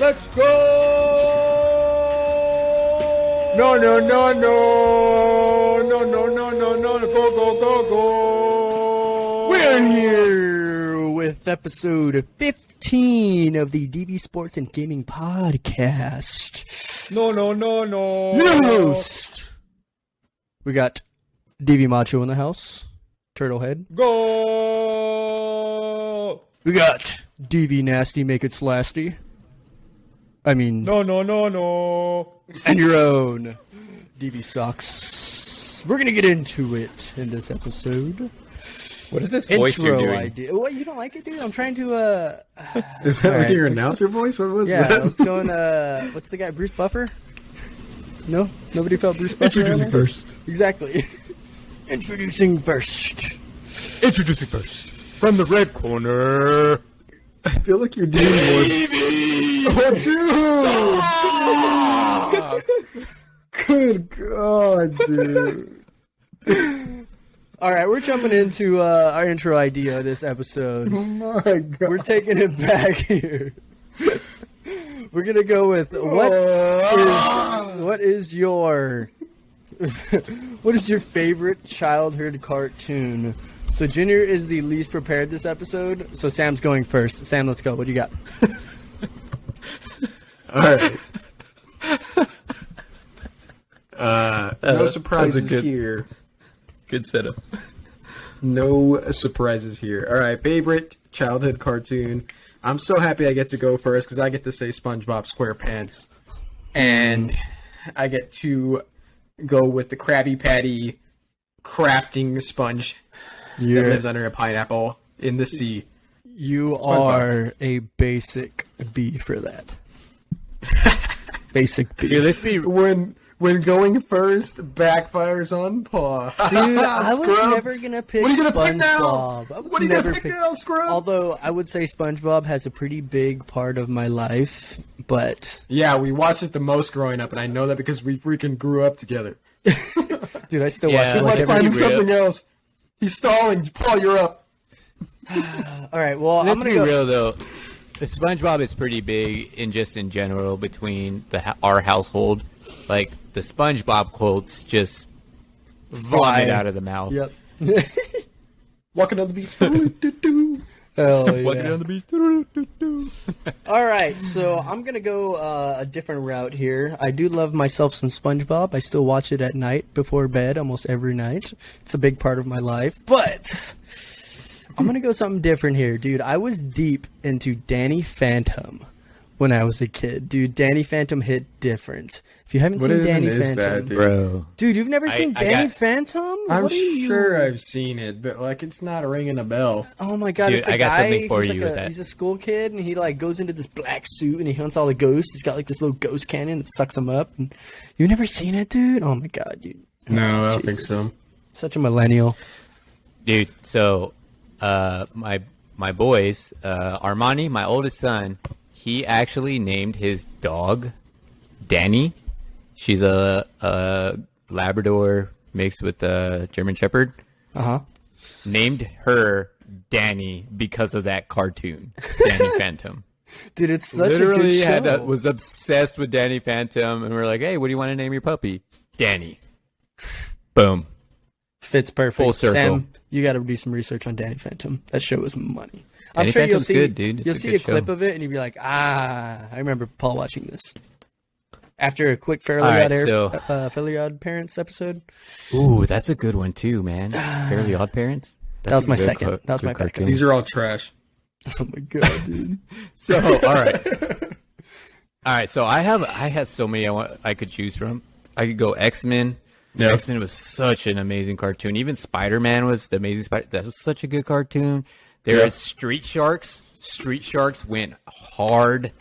Let's go! No, no, no, no. No, no, no, no, no. Go, go, go, go. We're here with episode 15 of the DV Sports and Gaming Podcast. No, no, no, no. Your host. We got DV Macho in the house. Turtlehead. Go! We got DV Nasty Make It Slasty. I mean... No, no, no, no. And your own DV Sucks. We're gonna get into it in this episode. What is this voice you're doing? Idea. What, you don't like it, dude? I'm trying to, Is that like your announcer voice? What was that? Yeah, I was going, what's the guy, Bruce Buffer? No? Nobody felt Bruce Buffer? Introducing first. Exactly. Introducing first. Introducing first. From the red corner. I feel like you're doing more. Oh, dude! Good God, dude. Alright, we're jumping into our intro idea of this episode. Oh my God. We're taking it back here. We're gonna go with what is your favorite childhood cartoon? So Junior is the least prepared this episode, so Sam's going first. Sam, let's go. What do you got? Alright. No surprises here. Good setup. No surprises here. Alright, favorite childhood cartoon. I'm so happy I get to go first because I get to say SpongeBob SquarePants. And I get to go with the Krabby Patty crafting sponge that lives under a pineapple in the sea. You are a basic B for that. Basic B. Here, let's be... When going first backfires on Paw. Dude, I was never gonna pick What are you gonna SpongeBob. pick now? What are you gonna pick now, Scrub? Although I would say SpongeBob has a pretty big part of my life, but Yeah, we watched it the most growing up, and I know that because we freaking grew up together. dude, I still watch it Good like luck every finding week. something else. He's stalling. Paul, you're up. All right, well, Let's I'm be gonna go. real though. The SpongeBob is pretty big in general between our household. Like the SpongeBob quotes just vomit out of the mouth. Yep. Walking on the beach. Do-do-do. Hell yeah. Walking down the beach. All right, so I'm gonna go a different route here. I do love myself some SpongeBob. I still watch it at night before bed almost every night. It's a big part of my life. But I'm gonna go something different here, dude. I was deep into Danny Phantom when I was a kid, dude. Danny Phantom hit different. If you haven't What seen even Danny is Phantom, that, dude? Bro. dude, you've never seen I Danny got- Phantom? I'm What are you- sure I've seen it, but like it's not ringing a bell. Oh my god, Dude, it's the I got guy, something for he's you like with that. he's a school kid, and he like goes into this black suit, and he hunts all the ghosts. He's got like this little ghost cannon that sucks him up. And you've never seen it, dude? Oh my god, dude. No, I don't Jesus. think so. Such a millennial. Dude, so my boys, Armani, my oldest son, he actually named his dog Danny. She's a Labrador mixed with a German Shepherd. Uh-huh. Named her Danny because of that cartoon, Danny Phantom. Dude, it's such Literally a good show. was obsessed with Danny Phantom, and we're like, hey, what do you want to name your puppy? Danny. Boom. Fits perfect. Full circle. Sam, you got to do some research on Danny Phantom. That show is money. I'm Danny sure you'll Phantom's see. good, dude. It's You'll a see good a clip show. of it, and you'll be like, I remember Paul watching this. After a quick Fairly All right, Fairly Odd Parents episode. Ooh, that's a good one too, man. Fairly Odd Parents. That was That's a my good second. car- That was good my backup. cartoon. These are all trash. Oh my god, dude. So, all right. So I had so many I could choose from. I could go X-Men. Yeah. X-Men was such an amazing cartoon. Even Spider-Man was the Amazing Spider. That was such a good cartoon. There is Street Sharks. Street Sharks went hard.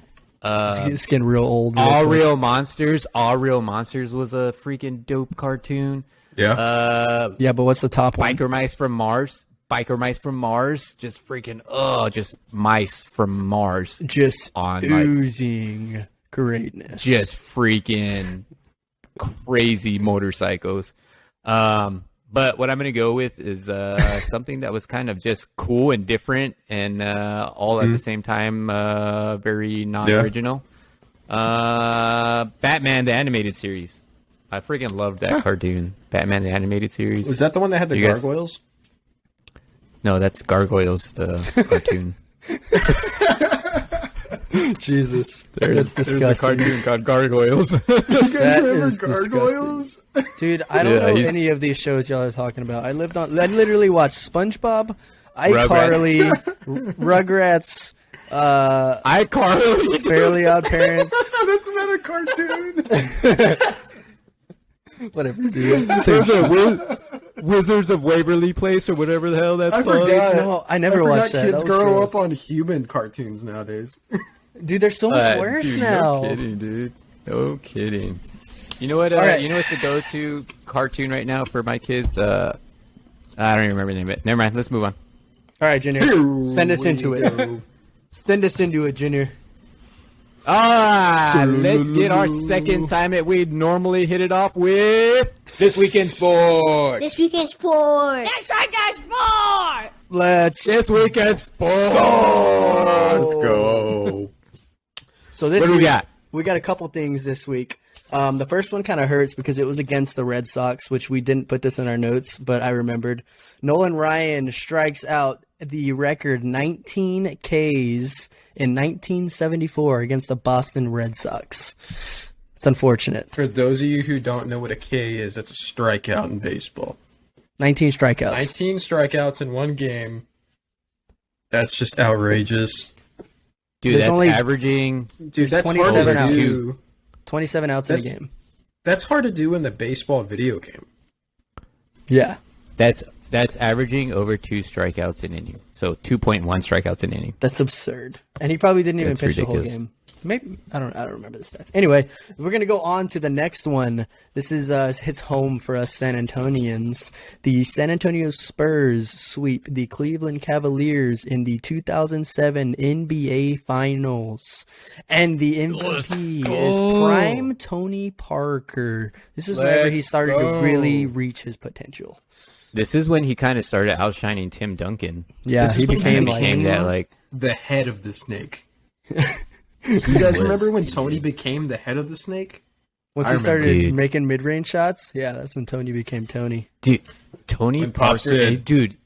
It's getting real old. All Real Monsters. All Real Monsters was a freaking dope cartoon. Yeah. Yeah, but what's the top one? Biker Mice from Mars. Biker Mice from Mars. Just freaking, just mice from Mars. Just on, like- oozing greatness. Just freaking crazy motorcycles. But what I'm going to go with is something that was kind of just cool and different and all at the same time very non-original. Batman the animated series. I freaking loved that cartoon. Batman the animated series. Was that the one that had the You guys- gargoyles? No, that's Gargoyles, the cartoon. Jesus, There's a disgusting. cartoon called Gargoyles. That remember is gargoyles? Dude, I don't Yeah, know I used- any of these shows y'all are talking about. I literally watched SpongeBob, iCarly, Rugrats, iCarly. Fairly Odd Parents. That's not a cartoon. Whatever, dude. There's a Wizards of Waverly Place or whatever the hell that's I called. forgot. No, I never forgot watched that. Kids That was grow gross. up on human cartoons nowadays. Dude, they're so much worse Dude, now. No kidding, dude. No kidding. You know what? right. You know what's the go-to cartoon right now for my kids? I don't even remember the name of it. Never mind. Let's move on. All right, Junior. Send us into it. Send us into it, Junior. Let's get our second time that we normally hit it off with This Week in Sport. This weekend sports. Let's. This Week in Sport. Let's go. So this What do we week, got? We got a couple things this week. The first one kind of hurts because it was against the Red Sox, which we didn't put this in our notes, but I remembered. Nolan Ryan strikes out the record 19 Ks in 1974 against the Boston Red Sox. It's unfortunate. For those of you who don't know what a K is, that's a strikeout in baseball. 19 strikeouts. 19 strikeouts in one game. That's just outrageous. Dude, There's that's only- averaging. Dude, that's hard 27 to outs. do. 27 outs in a game. That's hard to do in the baseball video game. Yeah. That's averaging over 2 strikeouts in inning. So 2.1 strikeouts in inning. That's absurd. And he probably didn't even That's pitch the whole ridiculous. game. Maybe I don't remember the stats. Anyway, we're gonna go on to the next one. This is hits home for us San Antonians. The San Antonio Spurs sweep the Cleveland Cavaliers in the 2007 NBA Finals, and the MVP is prime Tony Parker. This is whenever he started to really reach his potential. This is when he kind of started outshining Tim Duncan. Yeah, This is he when became he like Became that like The head of the snake. You guys remember when Tony became the head of the snake? once I he remember, started dude. making mid-range shots. Yeah, that's when Tony became Tony. dude, Tony When Pop Parker, said- dude.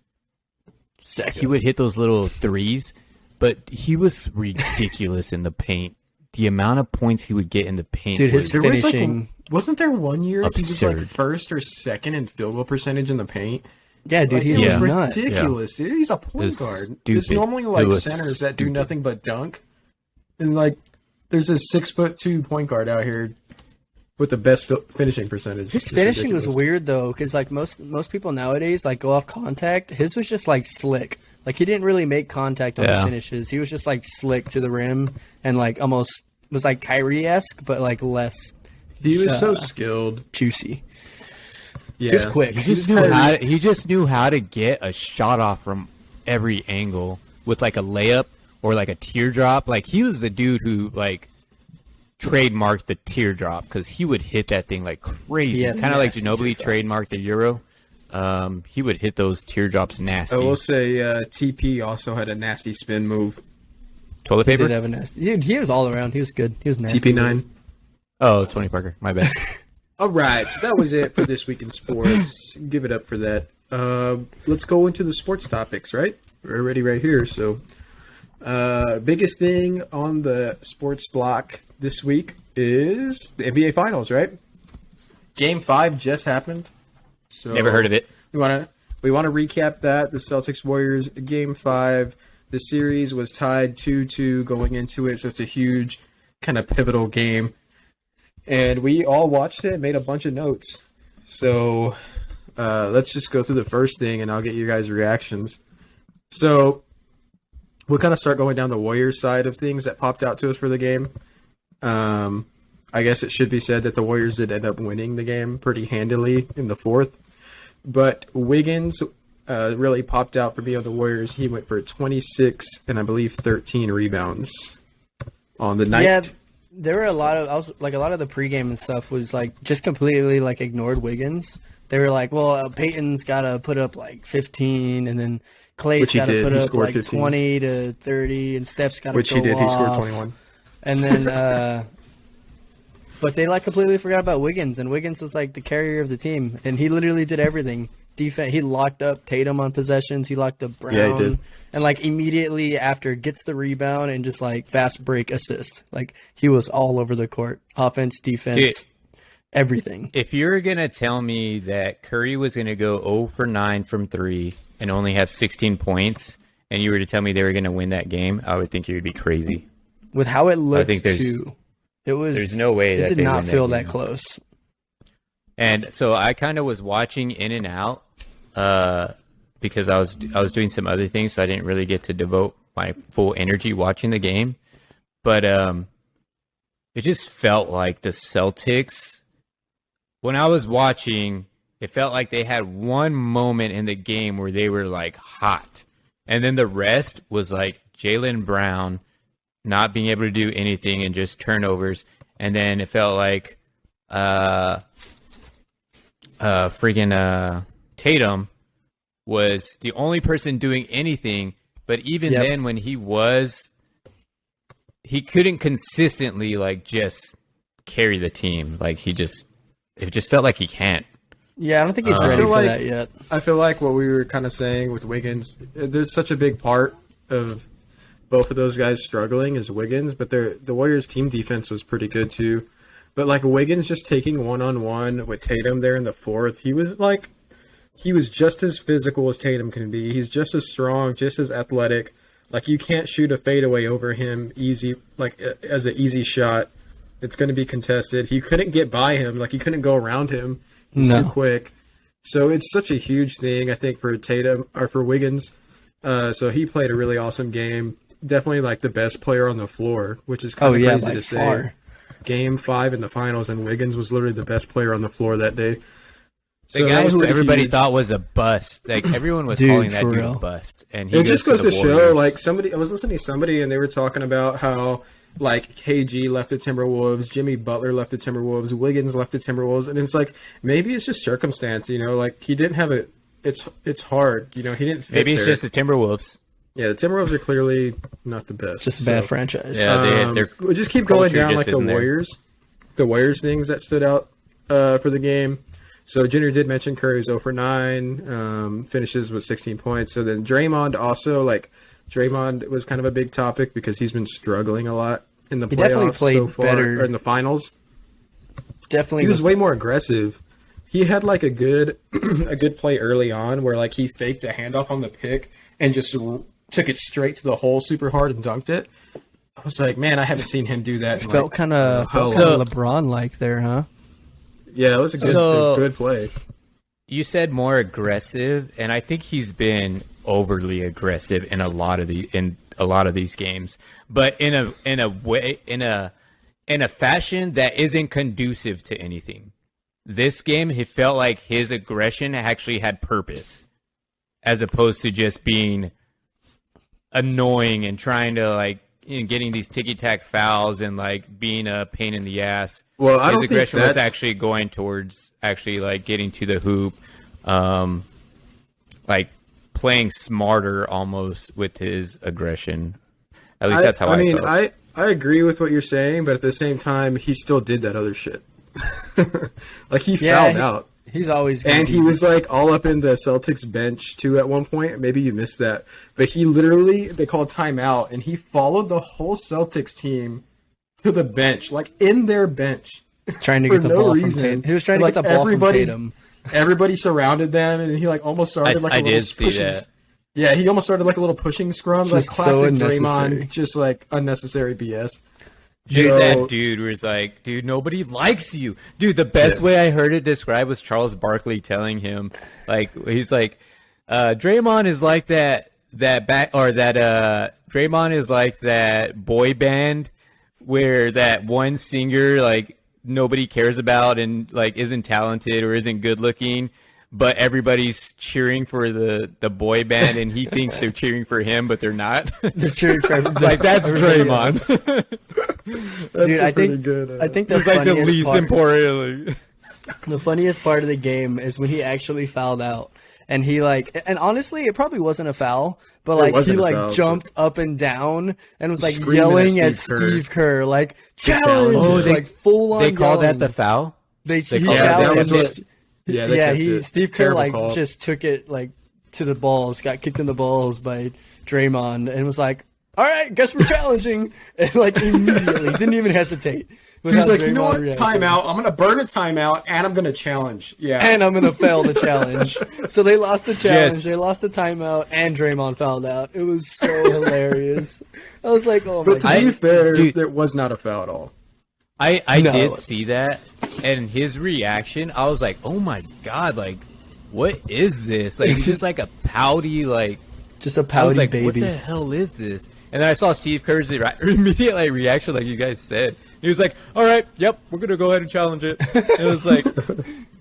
He would hit those little threes, but he was ridiculous in the paint. The amount of points he would get in the paint, Dude, his was There was finishing. wasn't there one year he was like Absurd. first or second in field goal percentage in the paint? Yeah, dude, Like, he's it Yeah. was nuts. ridiculous, dude. He's a point was guard. stupid. It's normally It like was centers that do stupid. nothing but dunk. And like there's a 6'2" point guard out here with the best finishing percentage. His It's finishing was ridiculous. weird though, because like most people nowadays like go off contact. His was just like slick. Like he didn't really make contact on his Yeah. finishes. He was just like slick to the rim and like almost was like Kyrie-esque, but like less He was so uh, skilled. juicy. Yeah. He was quick. He just knew how to get a shot off from every angle with like a layup or like a teardrop. Like he was the dude who like trademarked the teardrop because he would hit that thing like crazy. Yeah, Kind of like nasty Ginobili teardrop. trademarked the Euro. He would hit those teardrops nasty. I will say TP also had a nasty spin move. Toilet He paper? did have a nasty. Dude, he was all around. He was good. He was nasty. TP9. Oh, Tony Parker. My bad. All right, so that was it for this week in sports. Give it up for that. Let's go into the sports topics, right? We're already right here. So, biggest thing on the sports block this week is the NBA Finals, right? Game 5 just happened. So Never heard of it. We want to recap that. The Celtics Warriors Game 5. The series was tied 2-2 going into it, so it's a huge kind of pivotal game. And we all watched it and made a bunch of notes. So let's just go through the first thing, and I'll get your guys' reactions. So we'll kind of start going down the Warriors side of things that popped out to us for the game. I guess it should be said that the Warriors did end up winning the game pretty handily in the fourth. But Wiggins really popped out for me on the Warriors. He went for 26 and I believe 13 rebounds on the night. Yeah, there were a lot of a lot of the pregame and stuff was like just completely like ignored Wiggins. They were like, well, Peyton's got to put up like 15, and then Clay's Which he got to did. put He up scored like 15. 20 to 30, and Steph's got to Which he did. He scored 21. And then But they like completely forgot about Wiggins, and Wiggins was like the carrier of the team, and he literally did everything. Defense, he locked up Tatum on possessions, he locked up Brown, Yeah, he did. and like immediately after gets the rebound and just like fast break assist. Like he was all over the court, offense, defense, everything. If you're gonna tell me that Curry was gonna go 0 for 9 from 3 and only have 16 points, and you were to tell me they were gonna win that game, I would think you would be crazy. With how it looked, think too, it was. there's no way it that did they not win that feel game. that close. And so I kind of was watching in and out because I was doing some other things, so I didn't really get to devote my full energy watching the game. But it just felt like the Celtics, when I was watching, it felt like they had one moment in the game where they were like hot, and then the rest was like Jaylen Brown not being able to do anything and just turnovers. And then it felt like Tatum was the only person doing anything, but even Yep. then when he couldn't consistently like just carry the team. Like it just felt like he can't. Yeah, I don't think he's I ready feel for like- that yet. I feel like what we were kind of saying with Wiggins, there's such a big part of both of those guys struggling is Wiggins, but the Warriors team defense was pretty good too. But like Wiggins just taking one-on-one with Tatum there in the fourth, he was just as physical as Tatum can be. He's just as strong, just as athletic. Like you can't shoot a fadeaway over him easy, like as an easy shot. It's going to be contested. He couldn't get by him, like he couldn't go around him. He's No. too quick. So it's such a huge thing, I think, for Tatum or for Wiggins. So he played a really awesome game. Definitely like the best player on the floor, which is kind Oh of yeah, crazy by to say. far. Game 5 in the finals, and Wiggins was literally the best player on the floor that day. The So guy that was who pretty everybody huge. thought was a bust. Like everyone was Dude, calling that for dude real. a bust. And he It just goes to the show, Warriors. like I was listening to somebody, and they were talking about how like KG left the Timberwolves, Jimmy Butler left the Timberwolves, Wiggins left the Timberwolves, and it's like maybe it's just circumstance, like he didn't have it. It's hard, he didn't fit maybe it's there. just the Timberwolves. Yeah, the Timberwolves are clearly not the best. Just a bad franchise. Yeah, they're We'll just keep going culture down just like the isn't there. Warriors. The Warriors things that stood out for the game. So Junior did mention Curry's 0 for 9, finishes with 16 points. So then Draymond also, Draymond was kind of a big topic because he's been struggling a lot in the definitely playoffs played so far, better. or in the finals. Definitely He was way more aggressive. He had like a good play early on where like he faked a handoff on the pick and just took it straight to the hole super hard and dunked it. I was like, man, I haven't seen him do that. In felt kind of So- LeBron-like there, huh? Yeah, it was a good play. You said more aggressive, and I think he's been overly aggressive in a lot of these games, but in a fashion that isn't conducive to anything. This game, he felt like his aggression actually had purpose, as opposed to just being annoying and trying to getting these ticky-tack fouls and being a pain in the ass. Well, I His don't think aggression was that's- actually going towards getting to the hoop, playing smarter almost with his aggression. At least that's how I felt. I agree with what you're saying, but at the same time, he still did that other shit. He fouled out. He's always gonna And he be- was all up in the Celtics bench too at one point. Maybe you missed that. But they called timeout, and he followed the whole Celtics team to the bench, in their bench. trying to for get the no ball from reason. Tatum. He was trying to And, get the ball from everybody- Tatum. Everybody surrounded them, and he almost started I a little did see pushing. that. Yeah, he almost started a little pushing scrum, Just so classic unnecessary. Draymond, just unnecessary BS. Just So- that dude was dude, nobody likes you. Dude, the best way I heard it described was Charles Barkley telling him, he's Draymond is like Draymond is like that boy band where that one singer, nobody cares about and, isn't talented or isn't good looking, but everybody's cheering for the boy band and he thinks they're cheering for him, but they're not. They're cheering for everybody. That's Draymond. That's Dude, a I pretty think good. I think the He's the funniest least part, important. the funniest part of the game is when he actually fouled out, and he like, and honestly, it probably wasn't a foul, but like he wasn't a like foul, jumped up and down and was like Screaming yelling at at Steve Kerr. Steve Kerr, like challenge. challenge, Oh, they- like full on. They called that yelling. the foul. He called Yeah, that challenged was it. what. Yeah, they kept it. Steve Kerr Terrible like call. just took it like to the balls, got kicked in the balls by Draymond, and was like, "All right, guess we're challenging," and like immediately didn't even hesitate. He was like, you Draymond know what? reacted. Timeout. I'm gonna burn a timeout, and I'm gonna challenge. Yeah. And I'm gonna fail the challenge. So they lost the challenge, Yes. they lost the timeout, and Draymond fouled out. It was so hilarious. I was like, "Oh my But to god!" be fair, Dude. it was not a foul at all. I No. did see that, and his reaction, I was like, oh my god, like, what is this? Like, he's just like a pouty, like, Just a I was pouty like, baby. what the hell is this? And then I saw Steve Kerr's immediate like, reaction, like you guys said. He was like, all right, yep, we're going to go ahead and challenge it. And it was like,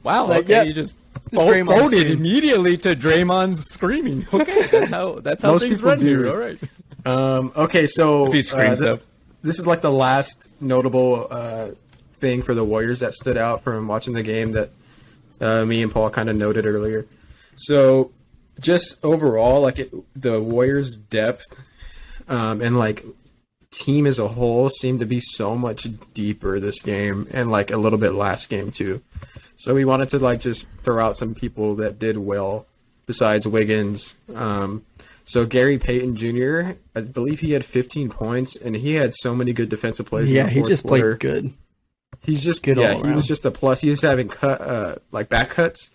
wow, Like, okay, yeah, you just Draymond voted scream. immediately to Draymond's screaming. Okay, that's how Most things people run do. here, all right. Okay, so If he screams stuff. this is like the last notable thing for the Warriors that stood out from watching the game that me and Paul kind of noted earlier. So just overall, like the Warriors' depth and like team as a whole seemed to be so much deeper this game and like a little bit last game too. So we wanted to like just throw out some people that did well besides Wiggins. So Gary Payton Jr., I believe he had 15 points and he had so many good defensive plays. yeah, in the he fourth just quarter. played good. He's just Good yeah, all he around. was just a plus. He was having like back cuts.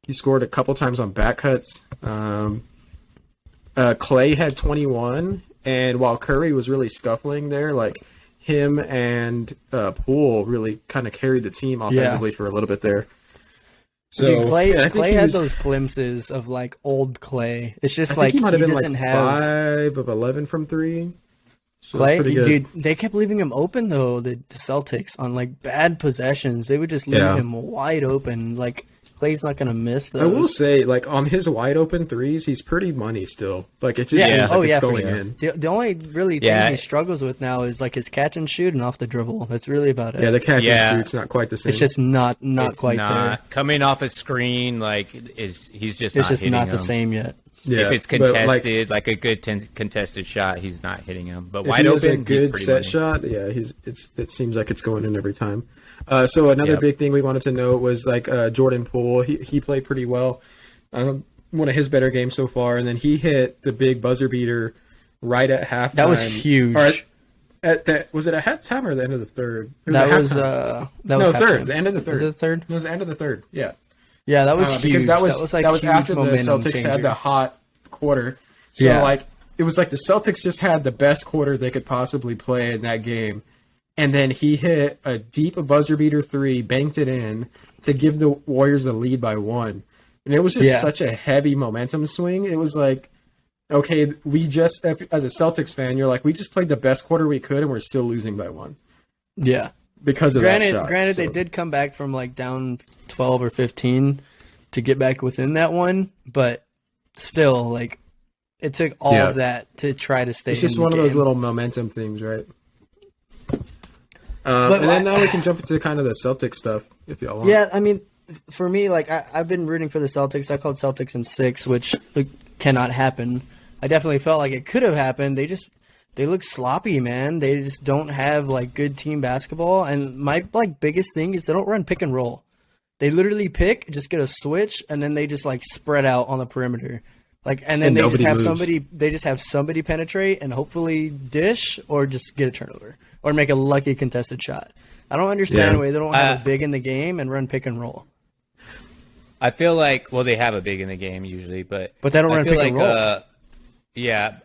He scored a couple times on back cuts. Clay had 21, and while Curry was really scuffling there, like him and Poole really kind of carried the team offensively for a little bit there. So Dude, Clay, yeah, I think Clay he had was- those glimpses of like old Clay. It's just I think like he might have been doesn't like have 5 of 11 from 3. So that's Clay. pretty good. Dude, they kept leaving him open though. The Celtics on like bad possessions, they would just leave Yeah. him wide open. Like Clay's not gonna miss those. I will say, like on his wide open threes, he's pretty money still. Like it just Yeah. seems like Oh, it's yeah, for going sure. in. The only really thing Yeah. he struggles with now is like his catch and shoot and off the dribble. That's really about it. Yeah, the catch Yeah. and shoot's not quite the same. it's just not It's quite not. there. Coming off a screen, like, he's just It's not just hitting not the him. same yet. yeah, If it's but, like, contested, like a good contested shot, he's not hitting him. But if wide he has open, a good he's pretty set money. shot, yeah, it seems like it's going in every time. So another Yep. big thing we wanted to note was like Jordan Poole. He played pretty well. One of his better games so far, and then he hit the big buzzer beater right at halftime. That was huge. Or was it at halftime or the end of the third? It That at was halftime. that was no third. halftime. The end of the third. Was it the third? It was the end of the third. Yeah. Yeah, that was huge. Because that was like huge after the momentum Celtics changer. had the hot quarter. So Yeah. like it was like the Celtics just had the best quarter they could possibly play in that game. And then he hit a deep buzzer beater 3, banked it in to give the Warriors the lead by 1. And it was just Yeah. such a heavy momentum swing. It was like, okay, we just, as a Celtics fan, you're like, we just played the best quarter we could and we're still losing by 1 Yeah. because of that shot. Granted, So- they did come back from like down 12 or 15 to get back within that one, but still, like, it took all Yeah. of that to try to stay. It's just in the one of those game. little momentum things, right? But and then now we can jump into kind of the Celtics stuff, if y'all want. Yeah, I mean, for me, like I've been rooting for the Celtics. I called Celtics in 6, which cannot happen. I definitely felt like it could have happened. They look sloppy, man. They just don't have like good team basketball. And my like biggest thing is they don't run pick and roll. They literally pick, just get a switch, and then they just like spread out on the perimeter. Like, and then And they just nobody have moves. somebody. They just have somebody penetrate and hopefully dish or just get a turnover or make a lucky contested shot. I don't understand Yeah. why they don't have a big in the game and run pick and roll. I feel like, well, they have a big in the game usually, but But they don't I run feel pick and like, roll. Yeah,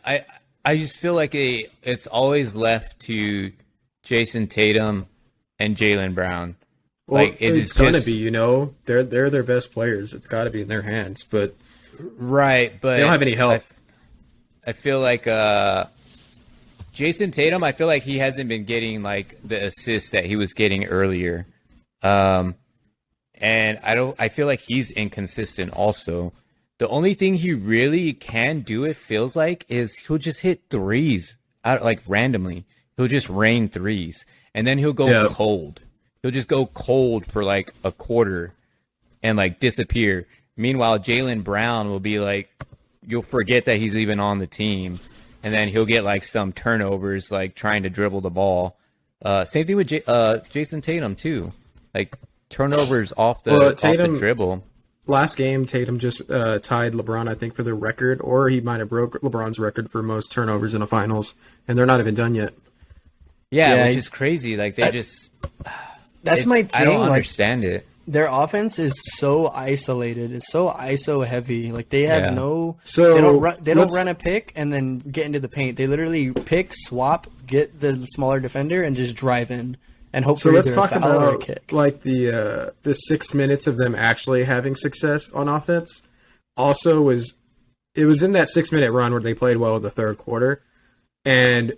I just feel like it's always left to Jason Tatum and Jaylen Brown. Well, Like it it's is gonna just be, they're their best players. It's got to be in their hands, but right, but they don't have any help. I feel like Jason Tatum, I feel like he hasn't been getting like the assists that he was getting earlier. And I feel like he's inconsistent also. The only thing he really can do, it feels like, is he'll just hit threes out like randomly. He'll just rain threes. And then he'll go cold. He'll just go cold for like a quarter and like disappear. Meanwhile, Jaylen Brown will be like, you'll forget that he's even on the team, and then he'll get like some turnovers, like trying to dribble the ball. Same thing with Jason Tatum too, like turnovers off the dribble. Last game, Tatum just tied LeBron, I think, for the record, or he might have broke LeBron's record for most turnovers in the finals, and they're not even done yet. Yeah, which is crazy. Like they just. That's my thing. I don't understand it. Their offense is so isolated. It's so ISO heavy. Like they have So they don't run a pick and then get into the paint. They literally pick, swap, get the smaller defender, and just drive in and hope for either a foul or a kick. Like the 6 minutes of them actually having success on offense. Also, it was in that 6-minute run where they played well in the third quarter, and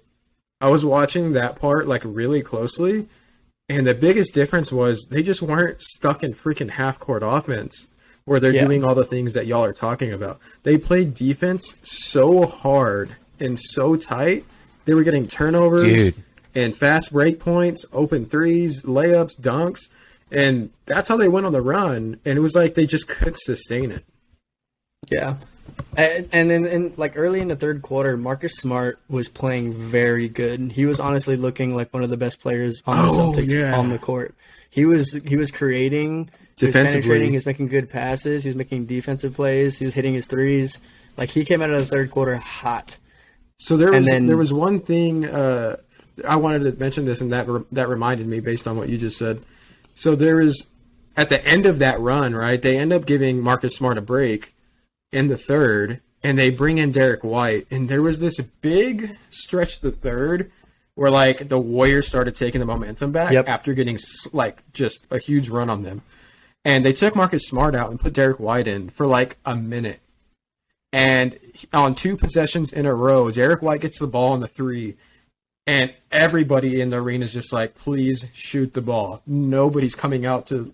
I was watching that part like really closely. And the biggest difference was they just weren't stuck in freaking half-court offense where they're doing all the things that y'all are talking about. They played defense so hard and so tight. They were getting turnovers and fast break points, open threes, layups, dunks. And that's how they went on the run. And it was like they just couldn't sustain it. Yeah. And then like early in the third quarter, Marcus Smart was playing very good. He was honestly looking like one of the best players on the Celtics on the court. He was creating, he was penetrating, he was making good passes, he was making defensive plays, he was hitting his threes. Like he came out of the third quarter hot. So there was one thing I wanted to mention this, and that reminded me based on what you just said. So there is at the end of that run, right? They end up giving Marcus Smart a break in the third, and they bring in Derek White, and there was this big stretch of the third where like the Warriors started taking the momentum back after getting like just a huge run on them, and they took Marcus Smart out and put Derek White in for like a minute, and on 2 possessions in a row, Derek White gets the ball on the 3, and everybody in the arena is just like, please shoot the ball. Nobody's coming out to,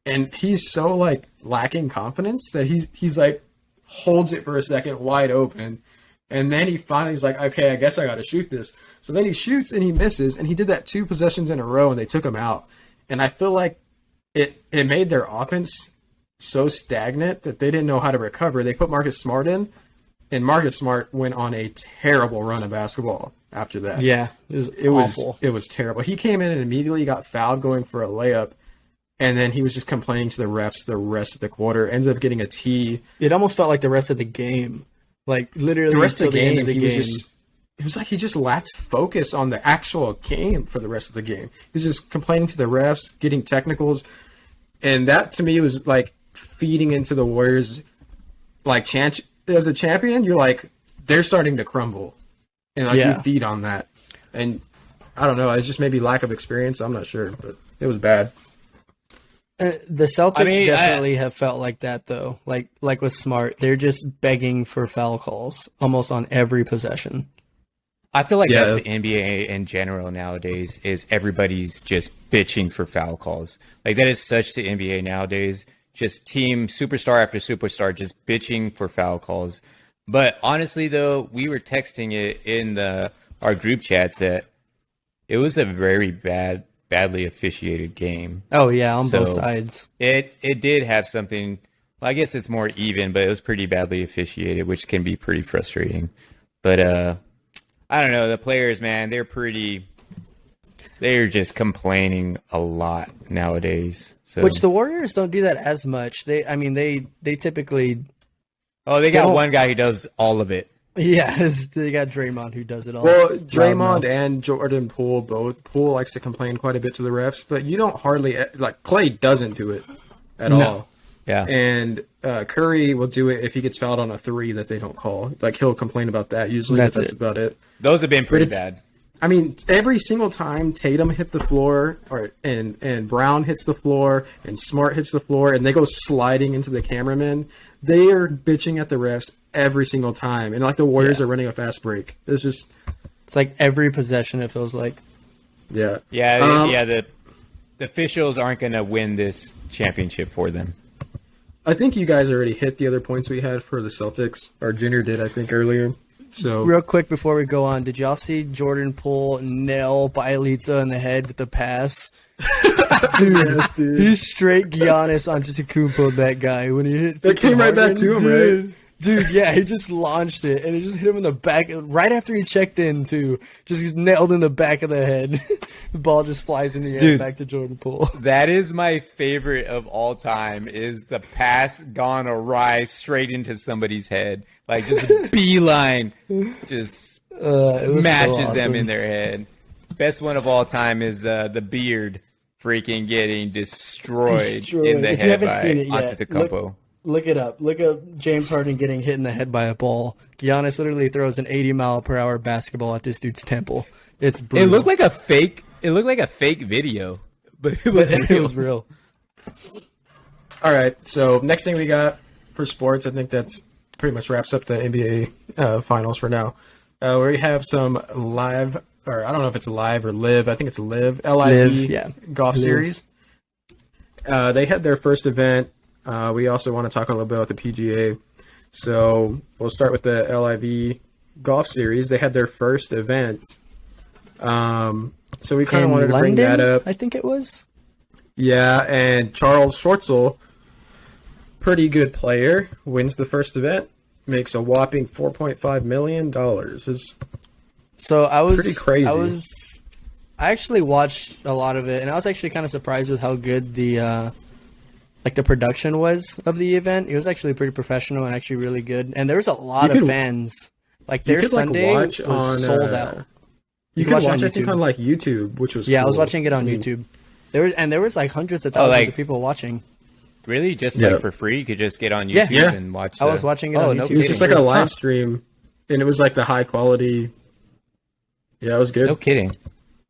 and he's so like lacking confidence that he's like holds it for a second wide open, and then he finally's like, okay, I guess I got to shoot this. So then he shoots and he misses, and he did that 2 possessions in a row, and they took him out. And I feel like it made their offense so stagnant that they didn't know how to recover. They put Marcus Smart in, and Marcus Smart went on a terrible run of basketball after that. Yeah, it was awful. It was terrible. He came in and immediately got fouled going for a layup. And then he was just complaining to the refs the rest of the quarter. Ends up getting a T. It almost felt like the rest of the game. Like, literally, the rest of the game, it was like he just lacked focus on the actual game for the rest of the game. He was just complaining to the refs, getting technicals. And that, to me, was like feeding into the Warriors. Like, as a champion, you're like, they're starting to crumble. And like you feed on that. And I don't know. It's just maybe lack of experience. I'm not sure. But it was bad. The Celtics definitely have felt like that, though. Like with Smart, they're just begging for foul calls almost on every possession. I feel like that's the NBA in general nowadays. Is everybody's just bitching for foul calls? Like that is such the NBA nowadays. Just team superstar after superstar just bitching for foul calls. But honestly, though, we were texting it in our group chats that it was a very badly officiated game. Oh yeah, on both sides. It did have something. Well, I guess it's more even, but it was pretty badly officiated, which can be pretty frustrating. But I don't know. The players, man, they're just complaining a lot nowadays. So. Which the Warriors don't do that as much. They typically. Oh, they got one guy who does all of it. Yeah, they got Draymond who does it all. Well, Draymond and Jordan Poole both. Poole likes to complain quite a bit to the refs, but you don't hardly like Clay doesn't do it at all. Yeah, and Curry will do it if he gets fouled on a 3 that they don't call. Like he'll complain about that usually. That's about it. Those have been pretty bad. I mean, every single time Tatum hit the floor, and Brown hits the floor, and Smart hits the floor, and they go sliding into the cameraman, they are bitching at the refs every single time. And like the Warriors are running a fast break. It's like every possession it feels like. Yeah. The officials aren't going to win this championship for them. I think you guys already hit the other points we had for the Celtics. Our Junior did, I think, earlier. So real quick before we go on, did y'all see Jordan Poole nail Bielitsa in the head with the pass? Yes, dude. He straight Giannis Antetokounmpo that guy when he hit. That came right back to him, right? Dude, yeah, he just launched it and it just hit him in the back right after he checked in too. Just nailed in the back of the head. The ball just flies in the air Dude. back to Jordan Poole. That is my favorite of all time. Is the pass gone awry straight into somebody's head, like just beeline, just It was so smashes them awesome. in their head. Best one of all time is the beard freaking getting destroyed in the If you head haven't by seen it yet, Antetokounmpo. look it up. Look up James Harden getting hit in the head by a ball. Giannis literally throws an 80-mile-per-hour basketball at this dude's temple. It's brutal. It looked like a fake. It looked like a fake video, but it was It real. was real. All right, so next thing we got for sports, I think that's pretty much wraps up the NBA finals for now. We have some live, or I don't know if it's live or live. I think it's live, LIV yeah. golf Live. series. They had their first event. We also want to talk a little bit about the PGA. So we'll start with the LIV golf series. They had their first event. So we kind of In wanted to bring London, that up. I think it was. Yeah, and Charles Schwartzel, pretty good player, wins the first event, makes a whopping $4.5 million. So I was Pretty crazy. I actually watched a lot of it, and I was actually kind of surprised with how good the the production was of the event. It was actually pretty professional and actually really good. And there was a lot You of could- fans. Like you their could, like, Sunday watch was on, sold out. You could can watch it watch, on I think, YouTube. on like YouTube, which was Yeah, I was cool. watching it on I mean, YouTube. There was like hundreds of thousands like- of people watching. Really, just Yeah. like for free, you could just get on Yeah. YouTube Yeah. and watch. I was watching it on no YouTube. It was just like kidding. a live stream, and it was like the high quality. Yeah, it was good. No kidding.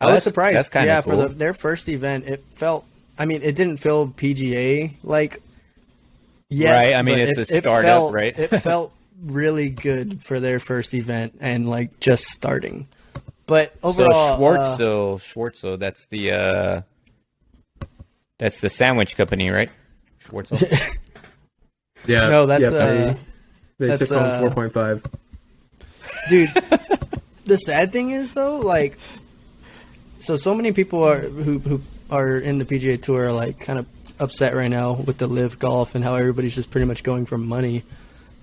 I Oh, was that's surprised. kinda Yeah, cool. for their first event, it felt. I mean, it didn't feel PGA like. Yeah, Right, I mean, it's a startup, right? It felt really good for their first event and like just starting. But overall, So Schwartzel, that's the sandwich company, right? Schwartzel. Yeah, No, that's, they that's, took home 4.5. dude, the sad thing is though, like, so many people who are in the PGA Tour are like kind of upset right now with the live golf and how everybody's just pretty much going for money.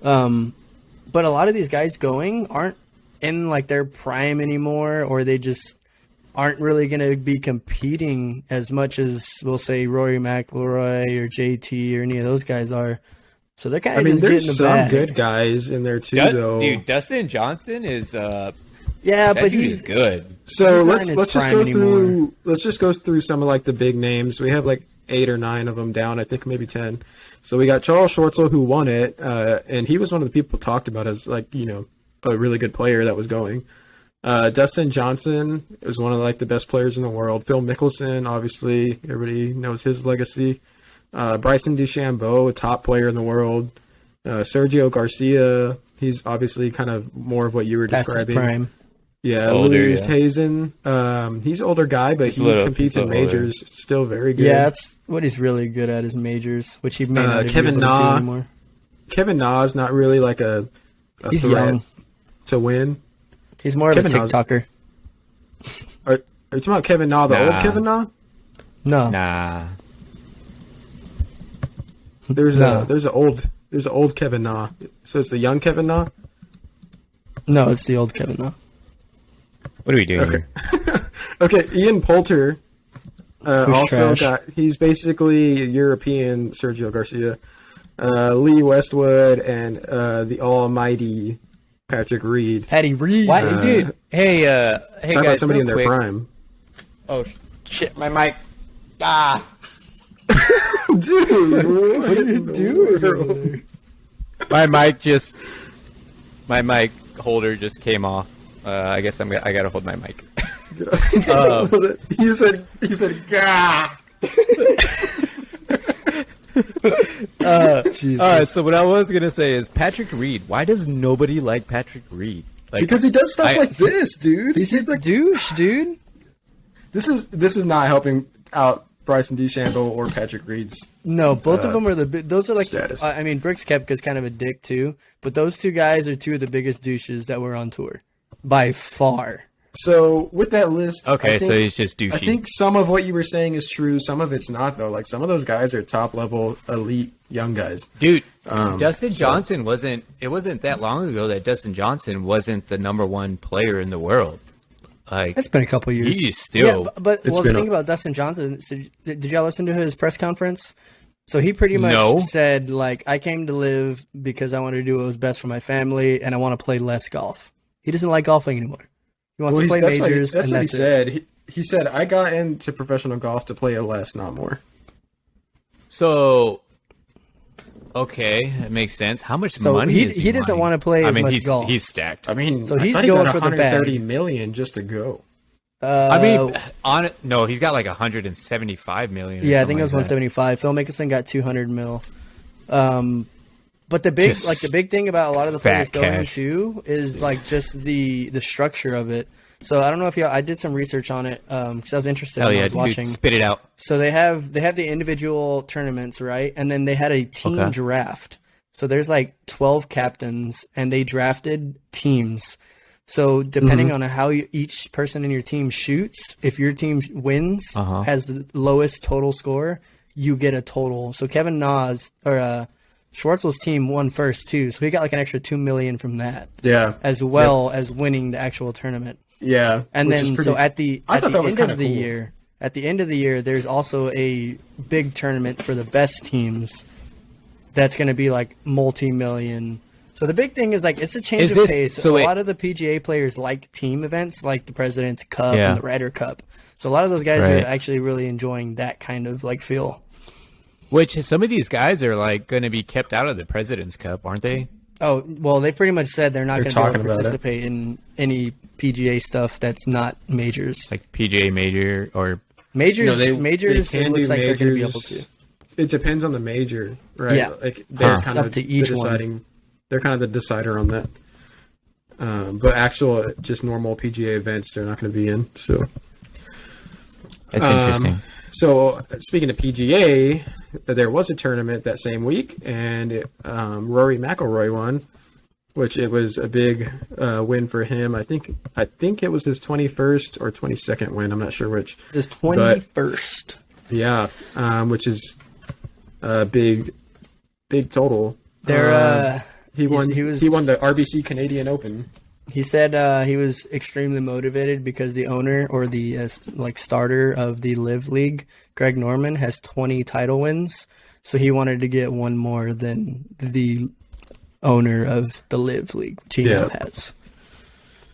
But a lot of these guys going aren't in like their prime anymore, or they just aren't really going to be competing as much as we'll say Rory McIlroy or JT or any of those guys are. So they're kind I of mean, just getting there's the some bag. good guys in there too, though. Dude, Dustin Johnson is Yeah, that but dude he's is good. So He's not let's in his let's just prime go through anymore. let's just go through some of like the big names. We have like 8 or 9 of them down. I think maybe 10. So we got Charles Schwartzel, who won it, and he was one of the people talked about as like a really good player that was going. Dustin Johnson is one of like the best players in the world. Phil Mickelson, obviously, everybody knows his legacy. Bryson DeChambeau, a top player in the world. Sergio Garcia, he's obviously kind of more of what you were past his describing. prime. Yeah, Older, Louis yeah. Hazen. He's an older guy, but He's a he little- competes he's a in little older. majors. Still very good. Yeah, that's what he's really good at is majors, which he may not even Kevin be able to do Na. anymore. Kevin Na is not really like a He's threat young. to win. He's more of Kevin a Na's- TikToker. Are you talking about Kevin Na, the old Nah. Kevin Na? No, Nah. There's No. there's an old Kevin Na. So it's the young Kevin Na. no, it's the old Kevin Na. What are we doing Okay. here? Okay, Ian Poulter. Also trash. he's basically European Sergio Garcia. Lee Westwood and the almighty Patrick Reed. Patty Reed. Why, dude? Hey, Talk about guys, somebody real in their quick. prime. Oh shit, my mic. Ah. Dude, what are you doing? My mic holder just came off. I guess I gotta hold my mic. He said, "Gah." Jesus. All right, so what I was gonna say is Patrick Reed. Why does nobody like Patrick Reed? Like, Because he does stuff I- like this, dude. he's a like, douche, dude. this is not helping out Bryson DeChambeau or Patrick Reed's. No, both of them are those are like. status. I mean, Brooks Koepka's kind of a dick too, but those two guys are two of the biggest douches that were on tour by far. So with that list, Okay, I think, so he's just douchey. I think some of what you were saying is true. Some of it's not, though. Like some of those guys are top level, elite young guys. Dude, Dustin Johnson wasn't that long ago that Dustin Johnson wasn't the number one player in the world. Like, It's been a couple years. he's still. Yeah, but It's well, been the a- thing about Dustin Johnson, so did y'all listen to his press conference? So he pretty much No. said, like, I came to live because I wanted to do what was best for my family, and I want to play less golf. He doesn't like golfing anymore. He wants to play that's majors, that's and what that's he it. said. He said, I got into professional golf to play less, not more. So, okay, that makes sense. How much So money he- is he doesn't wanting? wanna play I as mean, much he's, golf. he's stacked. I mean, So I he's thought he going got for the bag. $130 million just to go. I mean, no, he's got like 175 million. or Yeah, I something think it was like that. 175. Phil Mickelson got 200 mil. But the big, Just like the big thing about a lot of the players fat going cash. to is like just the structure of it. So I don't know if I did some research on it because I was interested Hell when I yeah, was dude, watching. spit it out. So they have the individual tournaments, right? And then they had a team Okay. draft. So there's like 12 captains, and they drafted teams. So depending on how each person in your team shoots, if your team wins, has the lowest total score, you get a total. So Kevin Nas or Schwartzel's team won first too, so he got like an extra $2 million from that, Yeah. as well as winning the actual tournament. Yeah. And which is then pretty- so at the thought that was end kinda of the cool. year, at the end of the year, there's also a big tournament for the best teams. That's going to be like multi-million. So the big thing is like it's a change Is of this- pace. so a wait- lot of the PGA players like team events, like the President's Cup Yeah. and the Ryder Cup. So a lot of those guys Right. are actually really enjoying that kind of like feel. Which some of these guys are like going to be kept out of the President's Cup, aren't they? Oh well, they pretty much said they're not They're going to be able talking to about it. participate in any PGA stuff that's not majors. Like PGA Major or Majors, No, they majors. can It looks do like they're going to be able majors. to. It depends on the major, right? Yeah. Like they're It's kind up of to each the one. deciding. They're kind of the decider on that. But actual, just normal PGA events, they're not going to be in. So, that's interesting. so speaking of PGA, there was a tournament that same week, and Rory McIlroy won, which it was a big win for him. I think it was his 21st or 22nd win. I'm not sure which. This 21st. Yeah, which is a big total. They're He won. he was- He won the RBC Canadian Open. He said he was extremely motivated because the owner or the like starter of the Live League, Greg Norman, has 20 title wins. So he wanted to get one more than the owner of the Live League, which he now has.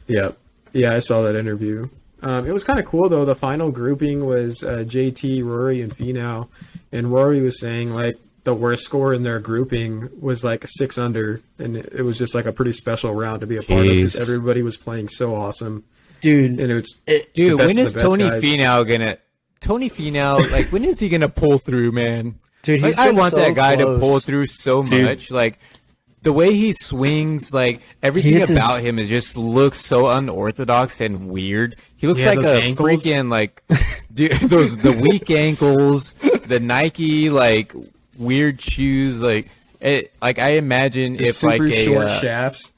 Yeah, I saw that interview. It was kind of cool though. The final grouping was JT, Rory, and Finau, and Rory was saying like the worst score in their grouping was like 6 under, and it was just like a pretty special round to be a part of because Jeez. everybody was playing so awesome, Dude, and it was Dude, the best when of is the best Tony guys. Finau gonna? Tony Finau, like, when is he gonna pull through, man? Dude, Like, he's I been want so that guy close. to pull through so Dude. much. Like, the way he swings, like everything hits his- about him is just looks so unorthodox and weird. He looks Yeah, like those a ankles. freaking like, dude, the weak ankles, the Nike like weird shoes, like I imagine The if like super short a shafts.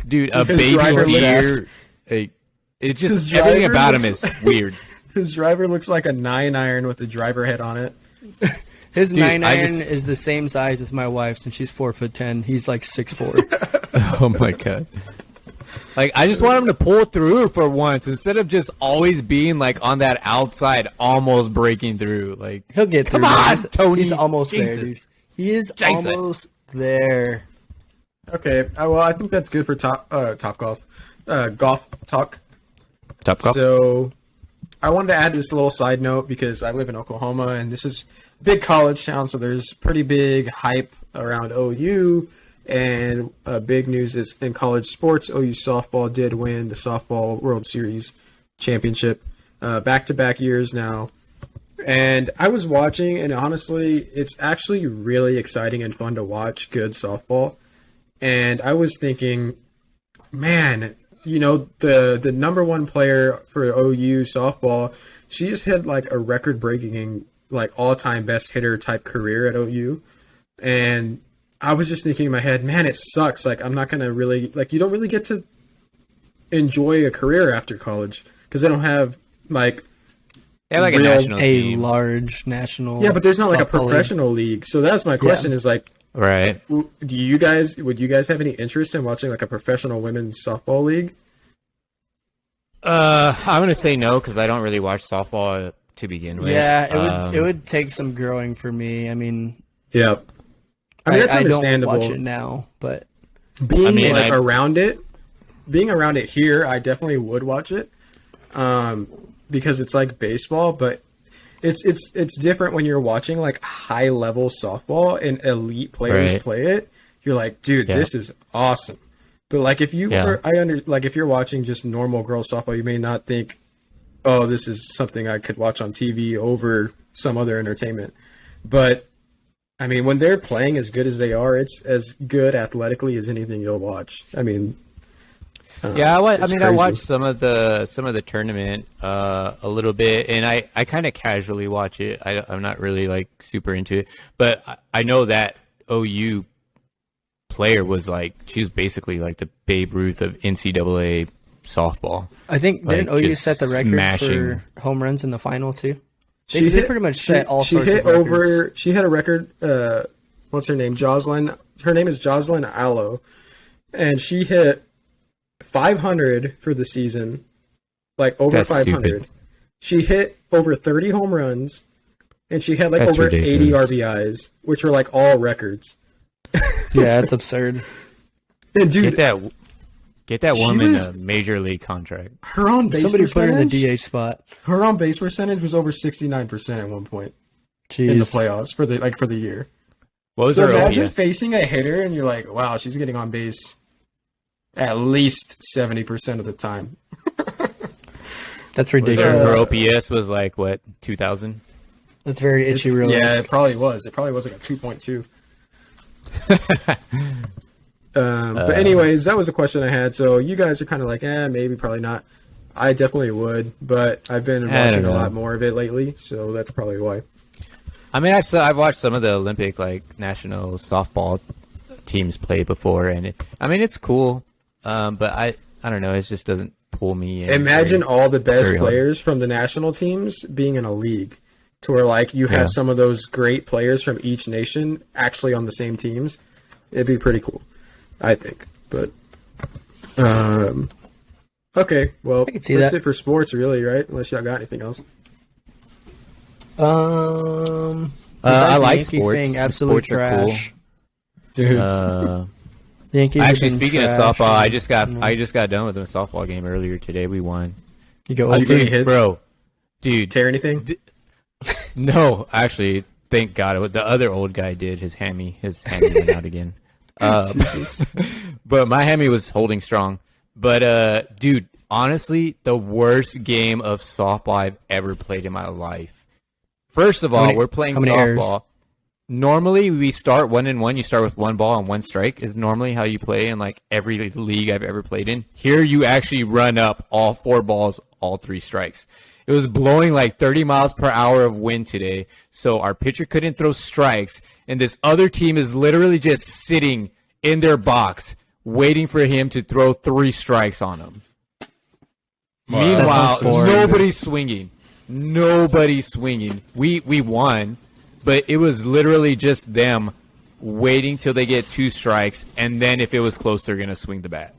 dude a His baby driver deer, like, it's His just everything driver about him looks- is weird. His driver looks like a 9-iron with the driver head on it. his Dude, 9-iron just- is the same size as my wife's, and she's 4'10". He's like 6'4". Oh my god. Like, I just want him to pull through for once instead of just always being like on that outside, almost breaking through. Like, He'll get come through. man. on, Tony. He's almost there, Jesus. dude. He is Jesus. almost there. Okay, well, I think that's good for top golf, golf talk. Top golf. So, I wanted to add this little side note because I live in Oklahoma and this is a big college town, so there's pretty big hype around OU. And big news is in college sports, OU softball did win the softball World Series championship back-to-back years now. And I was watching, and honestly, it's actually really exciting and fun to watch good softball. And I was thinking, man, you know, the number one player for OU softball, she just had like a record-breaking, like all-time best hitter type career at OU. And I was just thinking in my head, man, it sucks. Like, I'm not going to really, like, you don't really get to enjoy a career after college because they don't have like They have like a real- national A team. large national. yeah, but there's not like a softball league. professional league. So that's my question is like, Right. would you guys have any interest in watching like a professional women's softball league? I'm gonna say no because I don't really watch softball to begin with. Yeah, it would take some growing for me. I mean, Yeah, I mean that's I don't understandable. watch it now, but Being I mean, like I- around it here, I definitely would watch it, because it's like baseball, but it's different when you're watching like high level softball and elite players Right. play it. You're like, dude, Yeah. this is awesome. But like if you Yeah. like if you're watching just normal girls softball, you may not think, oh, this is something I could watch on TV over some other entertainment. But I mean, when they're playing as good as they are, it's as good athletically as anything you'll watch. I mean, Yeah, I it's mean, I crazy. watched some of the tournament a little bit, and I kind of casually watch it. I'm not really like super into it, but I know that OU player was like she was basically like the Babe Ruth of NCAA softball. I think Like, didn't OU just set the record smashing. for home runs in the final too? They pretty much set all she sorts hit of records. over. She had a record. What's her name? Jocelyn. Her name is Jocelyn Allo, and she hit 500 for the season, like over That's 500. stupid. She hit over 30 home runs, and she had like That's over 80 ridiculous. RBIs, which were like all records. Yeah, it's absurd. And dude, Get that She woman was- a major league contract. her on base Somebody put her in percentage. the DH spot. Her on base percentage was over 69% at one point Jeez. in the playoffs for the year. What was So her imagine OPS? facing a hitter and you're like, wow, she's getting on base at least 70% of the time. That's Her, ridiculous. her OPS was like what 2,000. That's very itchy realistic. Yeah, it probably was. It probably was like a 2.2. But anyways, that was a question I had. So you guys are kind of like, maybe, probably not. I definitely would, but I've been I don't watching a know. lot more of it lately, so that's probably why. I mean, I've watched some of the Olympic like national softball teams play before, and it's cool. But I don't know, it just doesn't pull me in. Imagine all the best very hard. players from the national teams being in a league to where like you have Yeah. some of those great players from each nation actually on the same teams. It'd be pretty cool, I think. But okay, well, I can see that's that. it for sports, really, right? Unless y'all got anything else. I besides the like Yankees sports. being absolute Sports are cool. trash. Dude, Uh, The Yankees have actually, been speaking of trash, softball, I and, just got you know, I just got done with a softball game earlier today. We won. you go Did you over. get any hits? Bro, dude, Tear anything? no, actually, thank God. The other old guy did. His hammy went out again. But my hammy was holding strong. But dude, honestly, the worst game of softball I've ever played in my life. First of all, many- we're playing how many errors? softball. Normally, we start 1-1. You start with one ball and one strike. Is normally how you play in like every league I've ever played in. Here, you actually run up all 4 balls, all 3 strikes. It was blowing like 30 miles per hour of wind today, so our pitcher couldn't throw strikes, and this other team is literally just sitting in their box waiting for him to throw 3 strikes on them. Meanwhile, That sounds boring. nobody's swinging. Nobody's swinging. We won, but it was literally just them waiting till they get 2 strikes, and then if it was close, they're gonna swing the bat.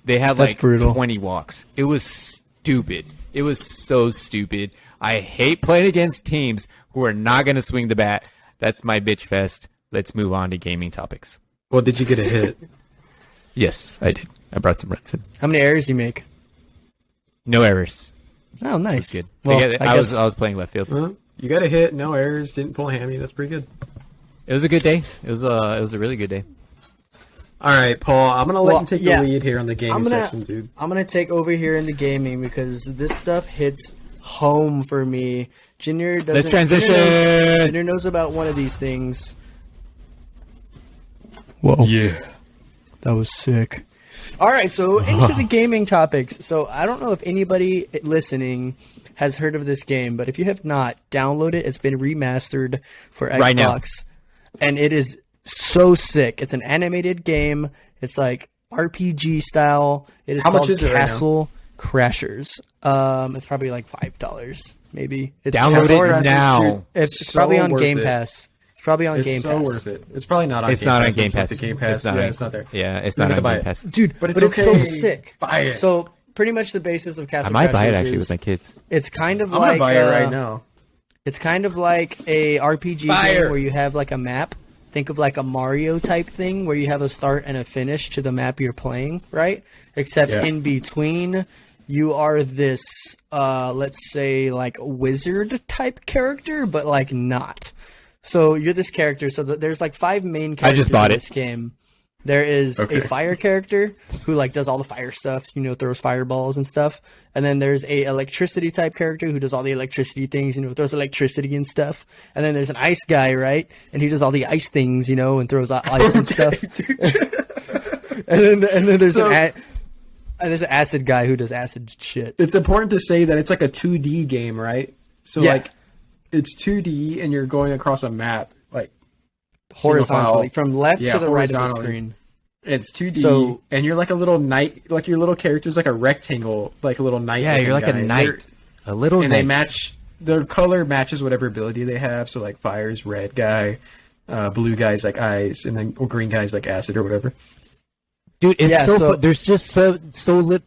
They had That's like brutal. 20 walks. It was stupid. It was so stupid. I hate playing against teams who are not gonna swing the bat. That's my bitch fest. Let's move on to gaming topics. Well, did you get a hit? Yes, I did. I brought some runs in. How many errors you make? No errors. Oh, nice. Good. Well, I was playing left field. Huh? You got a hit, no errors, didn't pull a hammy. That's pretty good. It was a good day. It was a really good day. All right, Paul, I'm going to let Well, you take yeah. the lead here on the gaming section, dude. I'm gonna take over here in the gaming because this stuff hits home for me. Junior doesn't. Let's transition. Junior knows about one of these things. Whoa. Yeah. That was sick. All right, so into the gaming topics. So I don't know if anybody listening has heard of this game, but if you have not, download it. It's been remastered for Xbox, Right now. and it is so sick. It's an animated game. It's like RPG style. It is How much called is it right now? Castle Crashers. It's probably like $5, maybe. It's Download Castle it Crashers, now. dude. It's So probably on worth Game it. Pass. It's probably on It's Game so Pass. worth it. It's probably not on It's Game not Pass. on Game It's just Pass. the Game Pass. It's not Yeah, on- it's not there. Yeah, it's You're not gonna on buy Game it. Pass. Dude, But it's it's so okay. sick. Buy it. So pretty much the basis of Castle I might buy it Crashers actually is with my kids. it's kind of I'm like gonna buy it right now. It's kind of like a RPG game where you have like a map. Think of like a Mario type thing where you have a start and a finish to the map you're playing, right? Except Yeah. in between, you are this, let's say, like wizard type character, but like not. So you're this character. So there's like 5 main characters just bought in it. this game. There is Okay. a fire character who like does all the fire stuff, throws fireballs and stuff. And then there's a electricity type character who does all the electricity things, throws electricity and stuff. And then there's an ice guy, right? And he does all the ice things, and throws ice and stuff. and then there's and there's an acid guy who does acid shit. It's important to say that it's like a 2D game, right? So Yeah. like, it's 2D and you're going across a map, like Horizontally, single file. from left Yeah, to the right of the horizontally. screen. It's 2D, So- and you're like a little knight. Like your little character's like a rectangle, like a little knight. Yeah, you're like a guy. knight. A little And knight. they match. Their color matches whatever ability they have. So like fire's red guy, blue guy's like ice, and then green guy's like acid or whatever. Dude, it's Yeah, so, so- there's just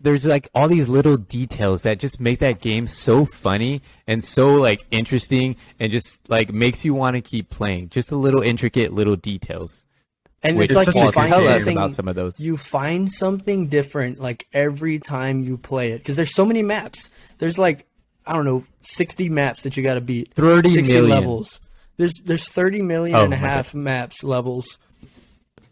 there's like all these little details that just make that game so funny and so like interesting and just like makes you want to keep playing. Just the little intricate little details. And Which it's like such you a find good game. something About some of those. You find something different like every time you play it because there's so many maps. There's like I don't know 60 maps that you got to beat. 30 60 million. levels. There's 30 million Oh and a my half God. maps levels.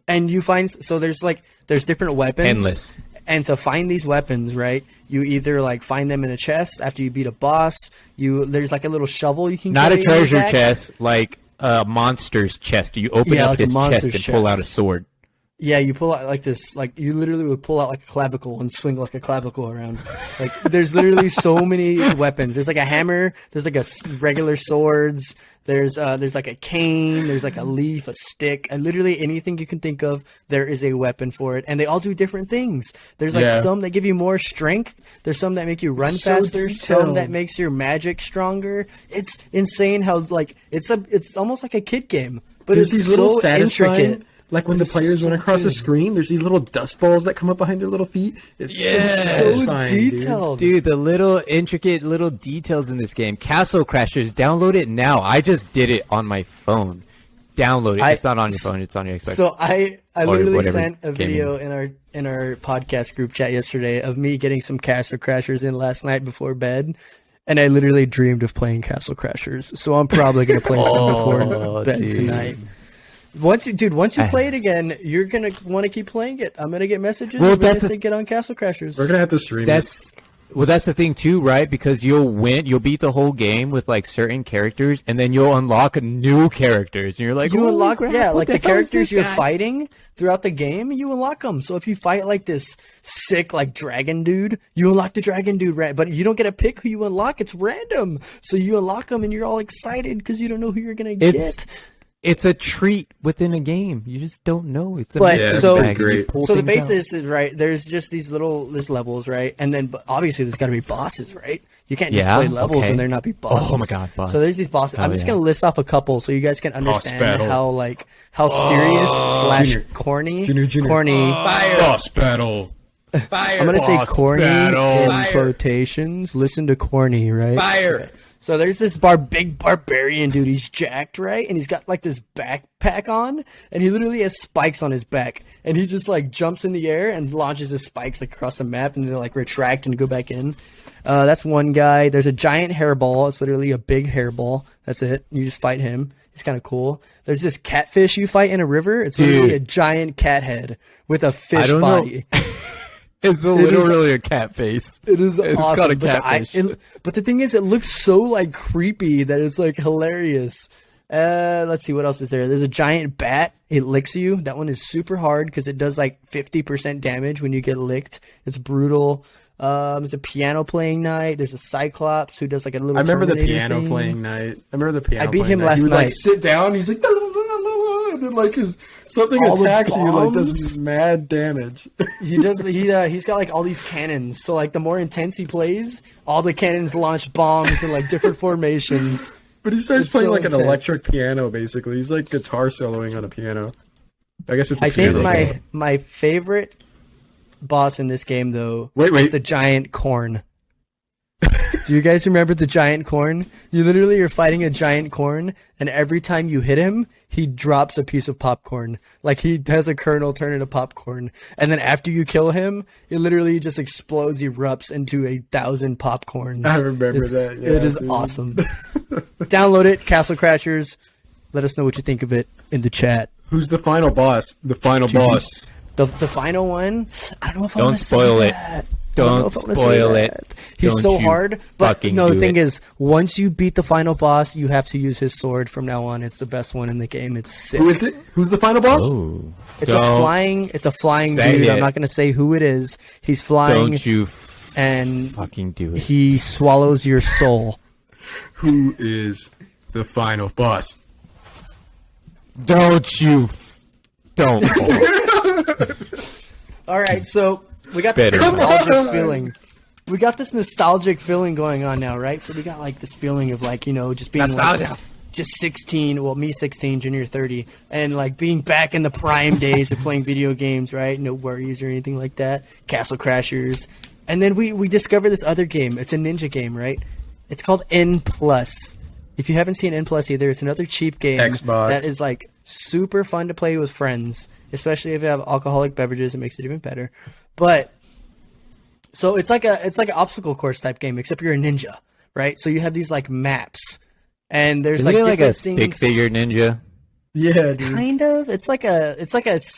And you find so there's different weapons. Endless. And to find these weapons, right? You either like find them in a chest after you beat a boss. There's like a little shovel you can Not a carry in your treasure back. chest, like a monster's chest. You open Yeah, up like a his chest monster's and pull out a chest. sword. Yeah, you pull out like this, like you literally would pull out like a clavicle and swing like a clavicle around. Like there's literally so many weapons. There's like a hammer. There's like regular swords. There's like a cane. There's like a leaf, a stick, and literally anything you can think of. There is a weapon for it, and they all do different things. There's like Yeah. some that give you more strength. There's some that make you run So faster. Some detailed. that makes your magic stronger. It's insane how like it's almost like a kid game, but There's it's these little so satisfying. intricate. Like when the It's players so run across the good. screen, there's these little dust balls that come up behind their little feet. It's so satisfying, dude. detailed. Dude, the little intricate little details in this game. Castle Crashers, download it now. I just did it on my phone. Download it. It's not on your phone. It's on your Xbox. So I Or literally whatever sent a gaming. video in our podcast group chat yesterday of me getting some Castle Crashers in last night before bed, and I literally dreamed of playing Castle Crashers. So I'm probably gonna play some before bed dude. tonight. Once you play it again, you're gonna want to keep playing it. I'm gonna get messages. Well, Well, that's that's the- to get on Castle Crashers. We're gonna have to stream it. that's the thing too, right? Because you'll beat the whole game with like certain characters, and then you'll unlock new characters, and you're like, You "Holy unlock, crap, yeah, what like the hell is characters this you're guy?" fighting throughout the game, you unlock them. So if you fight like this sick, like dragon dude, you unlock the dragon dude, but you don't get to pick who you unlock. It's random. So you unlock them and you're all excited because you don't know who you're going to get. It's a treat within a game. You just don't know. It's a But mystery so- bag. You great. pull So the things out. basis is, right, there's just there's levels, right? And then but obviously there's got to be bosses, right? You can't just Yeah? play levels Okay. and there not be bosses. Oh my God, boss. So there's these bosses. I'm Oh, just yeah. going to list off a couple so you guys can understand battle. how serious slash Junior. corny, Junior. corny. boss battle. I'm gonna say Boss corny battle. in Fire. quotations. Listen to corny, right? Fire. So there's this big barbarian dude. He's jacked, right? And he's got like this backpack on, and he literally has spikes on his back. And he just like jumps in the air and launches his spikes like across the map, and they like retract and go back in. That's one guy. There's a giant hairball. It's literally a big hairball. That's it. You just fight him. He's kind of cool. There's this catfish you fight in a river. It's literally Dude. a giant cat head with a fish don't know. body. It's literally a cat face. It is It's awesome. called a but, catfish. but the thing is, it looks so like creepy that it's like hilarious. Let's see what else is there. There's a giant bat. It licks you. That one is super hard because it does like 50% damage when you get licked. It's brutal. There's a piano playing night. There's a Cyclops who does like a little. I remember the Terminator piano thing. playing night. I remember the piano. I beat playing him night. last He would, night. like sit down. He's like, and And then like something All the attacks you, like bombs? does mad damage. He's got like all these cannons. So like the more intense he plays, all the cannons launch bombs in like different formations. But he starts It's playing so like an intense. electric piano, basically. He's like guitar soloing on a piano. I guess it's. I think my favorite boss in this game though is the giant corn. Do you guys remember the giant corn? You literally are fighting a giant corn, and every time you hit him, he drops a piece of popcorn. Like he has a kernel turn into popcorn, and then after you kill him, it literally just explodes, erupts into 1,000 popcorns. I remember that. Yeah, it is dude. awesome. Download it, Castle Crashers. Let us know what you think of it in the chat. Who's the final boss? The final boss. The final one. I don't know if I Don't want to spoil say it. that. Don't spoil it. He's Don't so you hard, but fucking no. The do thing it. is, once you beat the final boss, you have to use his sword from now on. It's the best one in the game. It's sick. Who is it? Who's the final boss? Oh, It's a flying say dude. I'm it. not gonna say who it is. He's flying, Don't you and fucking do it. he swallows your soul. Who is the final boss? Don't you don't. All right, so we got Better. this nostalgic feeling. We got this nostalgic feeling going on now, right? So we got like this feeling of like, you know, just being like, just 16, well, me 16, Junior 30, and like being back in the prime days of playing video games, right? No worries or anything like that. Castle Crashers. And then we discovered this other game. It's a ninja game, right? It's called N+. If you haven't seen N+ either, it's another cheap game Xbox. that is like super fun to play with friends, especially if you have alcoholic beverages. It makes it even better. But so it's like an obstacle course type game, except you're a ninja, right? So you have these like maps, and there's Isn't like it like a different stick things. figure ninja? Yeah, dude. Kind of. It's like a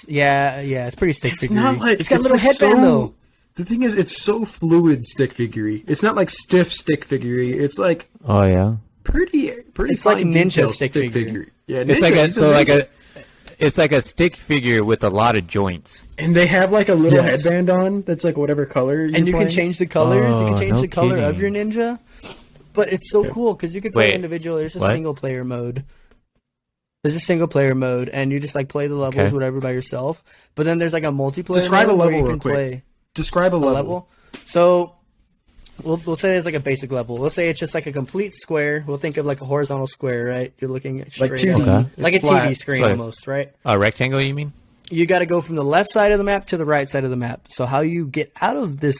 yeah. It's pretty stick It's figure. not like It's got a it's little like headband though. The thing is, it's so fluid stick figure. It's not like stiff stick figure. It's like Oh yeah. pretty. It's like fine ninja detail stick figure. Yeah, It's like he's a ninja. it's like a stick figure with a lot of joints. And they have like a little Yes. headband on that's like whatever color. And you can change the colors. You can Oh, change no the color of your kidding. ninja. But it's so cool because you could play Wait, individual. There's a what? single player mode. There's a single player mode, and you just like play the levels, Okay. whatever, by yourself. But then there's like a multiplayer Describe a mode where level you real can quick. play Describe a a level. level. So we'll say it's like a basic level. We'll say it's just like a complete square. We'll think of like a horizontal square, right? You're looking at Like straight 2D. up. It's Like a flat. TV screen Sorry. almost, right? A rectangle, you mean? You got to go from the left side of the map to the right side of the map. So how you get out of this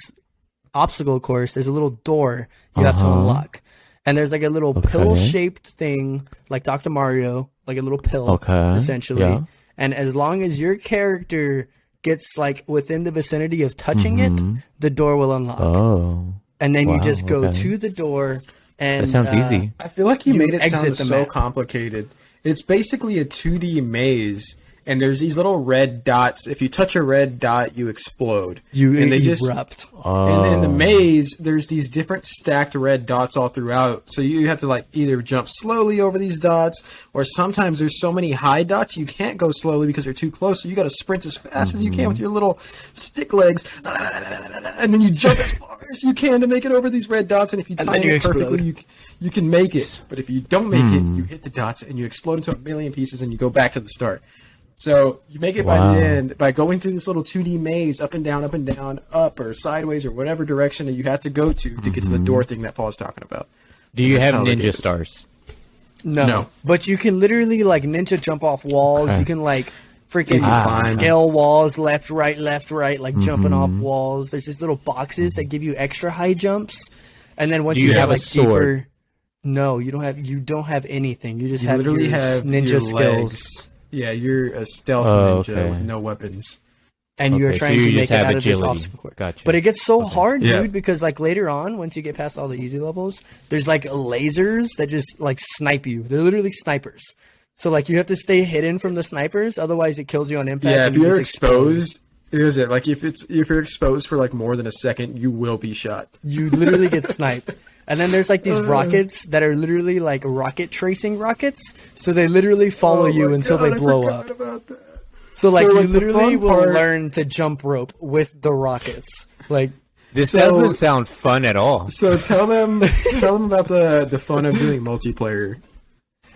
obstacle course, there's a little door you have to unlock. And there's like a little pill-shaped thing, like Dr. Mario, like a little pill, Okay, essentially. yeah. And as long as your character gets like within the vicinity of touching it, the door will unlock. Oh. And then you wow, just go okay. to the door and That sounds easy. I feel like you made it exit sound the so map. complicated. It's basically a 2D maze, and there's these little red dots. If you touch a red dot, you explode. and they just erupt. And in the maze, there's these different stacked red dots all throughout. So you have to like either jump slowly over these dots, or sometimes there's so many high dots you can't go slowly because they're too close. So you got to sprint as fast as you can with your little stick legs, and then you jump as far as you can to make it over these red dots. And if you And time then you it perfectly, explode. you can make it. But if you don't make it, you hit the dots and you explode into a million pieces, and you go back to the start. So you make it by Wow. the end by going through this little 2D maze, up and down, up or sideways or whatever direction that you have to go to get to the door thing that Paul's talking about. Do you That's have how they do ninja it. stars? No. But you can literally like ninja jump off walls. Okay. You can like freaking Ah. scale walls left, right, like jumping off walls. There's these little boxes that give you extra high jumps. And then once Do you get have a like sword? deeper, no, you don't have anything. You just You have literally your have ninja your skills. legs. Yeah, you're a stealth Oh, ninja okay. with no weapons. And you're Okay, so trying you to just make it have out of this agility. obstacle course. Gotcha. But it gets so hard, Yeah. dude, because like later on, once you get past all the easy levels, there's like lasers that just like snipe you. They're literally snipers. So like you have to stay hidden from the snipers, otherwise it kills you on impact. Yeah, and if you you're just explode. exposed, here's it. Like if you're exposed for like more than a second, you will be shot. You literally get sniped. And then there's like these rockets that are literally like rocket tracing rockets. So they literally follow Oh you my until God, they I blow forgot up. about that. So like So, you like, the literally fun will part- learn to jump rope with the rockets. Like This So- doesn't sound fun at all. So tell them about the fun of doing multiplayer.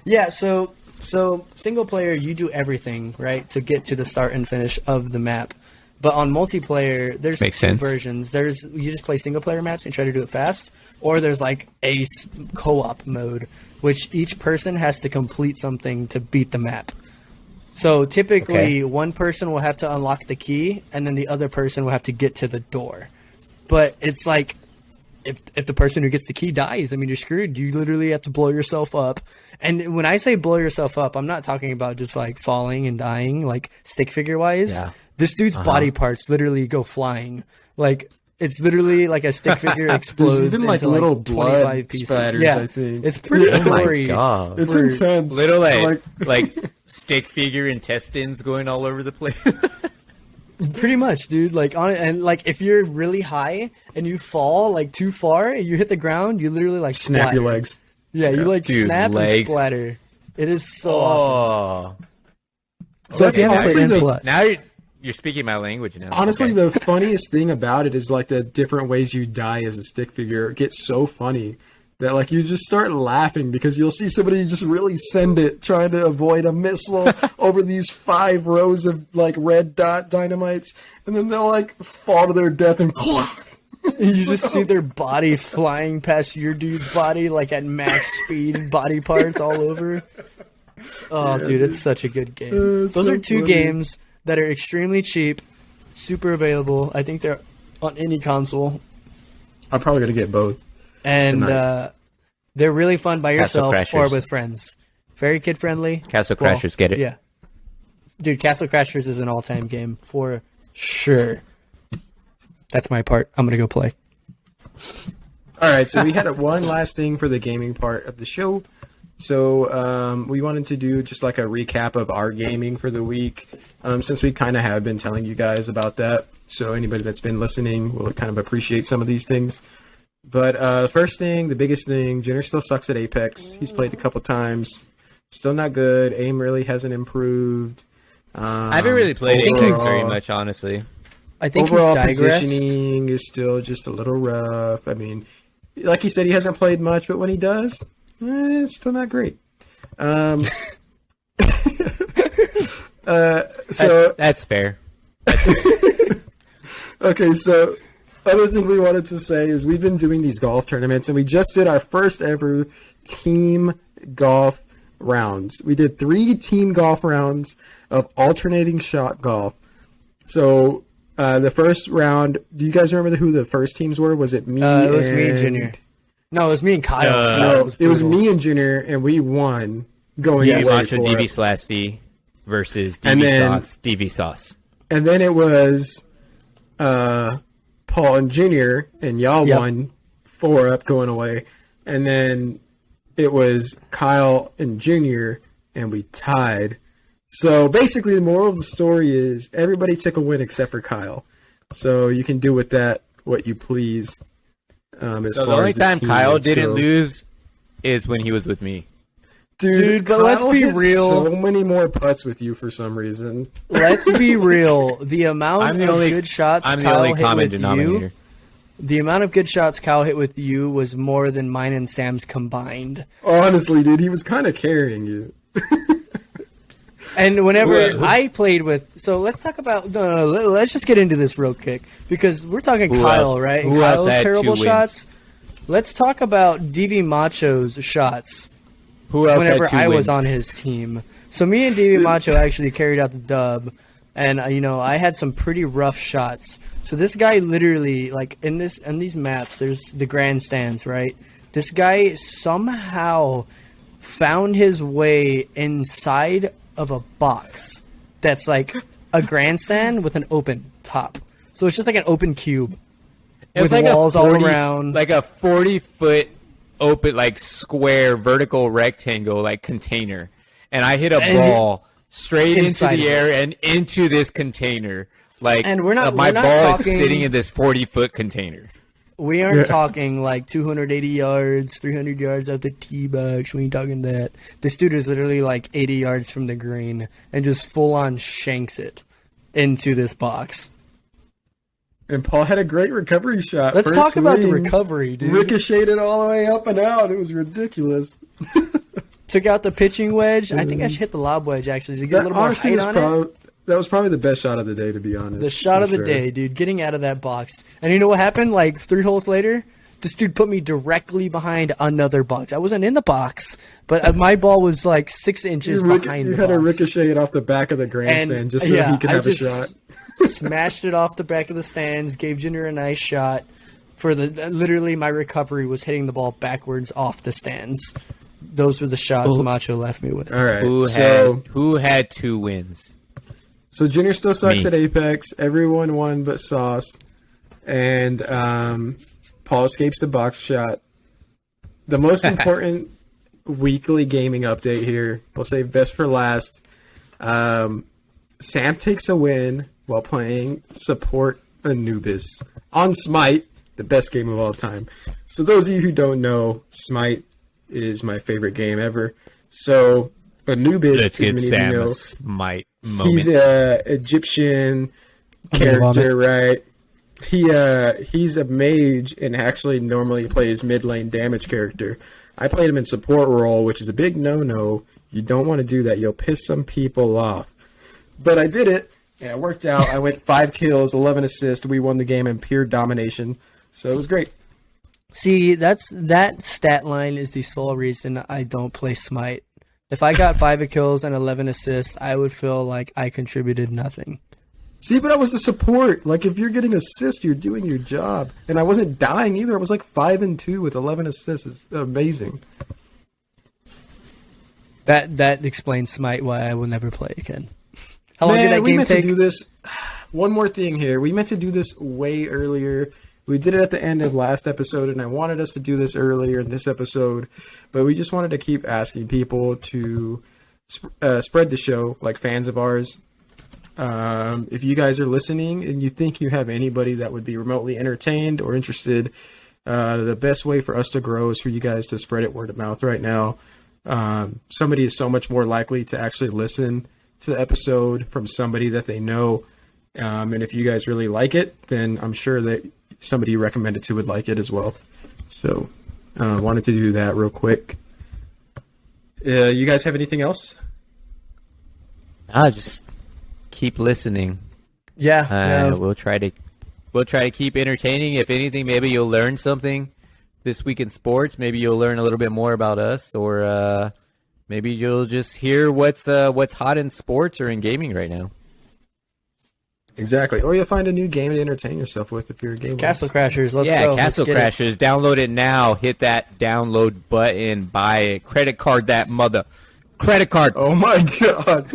yeah, so So single player, you do everything right to get to the start and finish of the map. But on multiplayer, there's Makes two sense. versions. There's you just play single player maps and try to do it fast, or there's like co-op mode, which each person has to complete something to beat the map. So typically, one person will have to unlock the key, and then the other person will have to get to the door. But it's like, if the person who gets the key dies, I mean, you're screwed. You literally have to blow yourself up. And when I say blow yourself up, I'm not talking about just like falling and dying, like stick figure wise. Yeah. This dude's body parts literally go flying. Like, it's literally like a stick figure explodes even, like, into little like blood 25 pieces. spatters, Yeah, I think. it's pretty Oh my gory. God. It's for- intense. Little like like stick figure intestines going all over the place. Pretty much, dude. Like and like if you're really high and you fall like too far and you hit the ground, you literally like snap your splatter. legs. Yeah, you like Dude, snap and legs. splatter. It is so awesome. Oh, So if you haven't honestly played the- N Plus, now you're speaking my language now. Honestly, Okay. the funniest thing about it is like the different ways you die as a stick figure. It gets so funny that like you just start laughing because you'll see somebody just really send it trying to avoid a missile over these 5 rows of like red dot dynamites, and then they'll like fall to their death and you just see their body flying past your dude's body like at max speed, body parts all over. Oh, dude, it's such a good game. Those so are two funny. games that are extremely cheap, super available. I think they're on any console. I'm probably gonna get both. And Tonight. they're really fun by Castle yourself or Crashers. with friends. Very kid friendly. Castle Crashers, get it? Yeah, dude, Castle Crashers is an all time game for sure. That's my part. I'm gonna go play. All right, so we had one last thing for the gaming part of the show. So we wanted to do just like a recap of our gaming for the week, since we kind of have been telling you guys about that. So anybody that's been listening will kind of appreciate some of these things. But first thing, the biggest thing, Jenner still sucks at Apex. He's played a couple times. Still not good. Aim really hasn't improved. I haven't really played think Apex he's- very much, honestly. I think Overall he's digressed. positioning is still just a little rough. I mean, like he said, he hasn't played much, but when he does, it's still not great. So That's fair. okay, so other thing we wanted to say is we've been doing these golf tournaments, and we just did our first ever team golf rounds. We did 3 team golf rounds of alternating shot golf. So the first round, do you guys remember who the first teams were? Was it me? It was me and Junior. No, it was me and Kyle. No, That it was brutal. me and Junior, and we won going Yes. away Macho for DV it. slash D versus And DV then- sauce. DV sauce. And then it was Paul and Junior, and y'all Yep. won 4 up going away. And then it was Kyle and Junior, and we tied. So basically, the moral of the story is everybody took a win except for Kyle. So you can do with that what you please. As So the far only as the time Kyle teammates didn't go. lose is when he was with me. Dude, but let's Kyle be hit real. So many more putts with you for some reason. Let's be real. The amount I'm the of only good shots I'm the Kyle only hit common with denominator. you, the amount of good shots Kyle hit with you was more than mine and Sam's combined. Honestly, dude, he was kind of carrying you. And whenever Who- I played with, so let's talk about. No, let's just get into this real quick because we're talking Who Kyle, else? right? And Who else Kyle's had 2 terrible wins? shots. Let's talk about DV Macho's shots. Who else Whenever had 2 I wins? was on his team, so me and DV Macho actually carried out the dub, and I had some pretty rough shots. So this guy literally, like in these maps, there's the grandstands, right? This guy somehow found his way inside of a box that's like a grandstand with an open top. So it's just like an open cube It was with like walls a all 40 around. like a 40-foot open, like square, vertical rectangle, like container, and I hit a And ball straight into inside the of it. air and into this container. Like, And we're not- my we're not ball is talking- sitting in this 40-foot container. We aren't talking like 280 yards, 300 yards up the tee box. We ain't talking that. This dude is literally like 80 yards from the green and just full on shanks it into this box. And Paul had a great recovery shot. Let's First talk about the swing, recovery, dude. Ricocheted all the way up and out. It was ridiculous. Took out the pitching wedge. I think I should hit the lob wedge actually to get a little more height on it. That was probably the best shot of the day, to be honest. The shot of the day, dude. Getting out of that box. And you know what happened? Like 3 holes later, this dude put me directly behind another box. I wasn't in the box, but my ball was like 6 inches behind the box. You had to ricochet it off the back of the grandstand just so he could have a shot. Smashed it off the back of the stands, gave Junior a nice shot. Literally, my recovery was hitting the ball backwards off the stands. Those were the shots Macho left me with. All right. Who had 2 wins? So Junior still sucks at Apex. Everyone won but Sauce. And Paul escapes the box shot. The most important weekly gaming update here. We'll save best for last. Sam takes a win while playing Support Anubis on Smite, the best game of all time. So those of you who don't know, Smite is my favorite game ever. So Anubis, let's get Sam a Smite moment. He's an Egyptian character, right? He's a mage and actually normally plays mid lane damage character. I played him in support role, which is a big no-no. You don't want to do that. You'll piss some people off. But I did it, and it worked out. I went 5 kills, 11 assists. We won the game in pure domination. So it was great. See, that stat line is the sole reason I don't play Smite. If I got 5 kills and 11 assists, I would feel like I contributed nothing. See, but I was the support. Like, if you're getting assists, you're doing your job. And I wasn't dying either. I was like 5-2 with 11 assists. It's amazing. That explains Smite why I will never play again. How long did that game take? To do this. One more thing here. We meant to do this way earlier. We did it at the end of last episode, and I wanted us to do this earlier in this episode. But we just wanted to keep asking people to spread the show, like fans of ours. If you guys are listening and you think you have anybody that would be remotely entertained or interested, the best way for us to grow is for you guys to spread it word of mouth right now. Somebody is so much more likely to actually listen to the episode from somebody that they know. And if you guys really like it, then I'm sure that somebody you recommend it to would like it as well. So wanted to do that real quick. You guys have anything else? Just keep listening. Yeah. We'll try to keep entertaining. If anything, maybe you'll learn something this week in sports. Maybe you'll learn a little bit more about us, or maybe you'll just hear what's hot in sports or in gaming right now. Exactly. Or you'll find a new game to entertain yourself with if you're a gamer. Castle Crashers. Let's go. Yeah, Castle Crashers. Download it now. Hit that download button. Buy it. Credit card that mother. Credit card. Oh my god.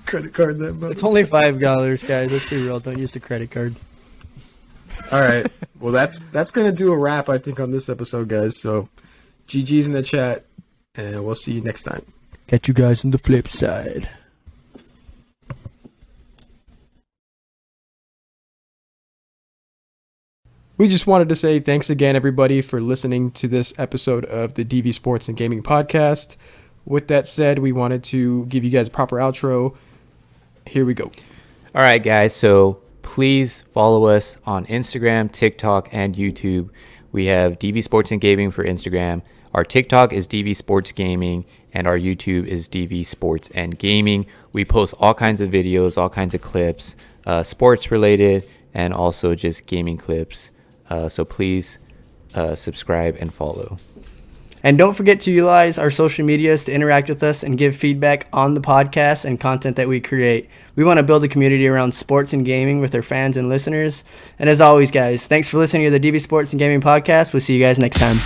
Credit card that mother. It's only $5, guys. Let's be real. Don't use the credit card. All right. Well, that's going to do a wrap, I think, on this episode, guys. So, GG's in the chat, and we'll see you next time. Catch you guys on the flip side. We just wanted to say thanks again, everybody, for listening to this episode of the DV Sports and Gaming Podcast. With that said, we wanted to give you guys a proper outro. Here we go. All right, guys. So please follow us on Instagram, TikTok, and YouTube. We have DV Sports and Gaming for Instagram. Our TikTok is DV Sports Gaming, and our YouTube is DV Sports and Gaming. We post all kinds of videos, all kinds of clips, sports related, and also just gaming clips. So please subscribe and follow. And don't forget to utilize our social medias to interact with us and give feedback on the podcast and content that we create. We want to build a community around sports and gaming with our fans and listeners. And as always, guys, thanks for listening to the DV Sports and Gaming Podcast. We'll see you guys next time.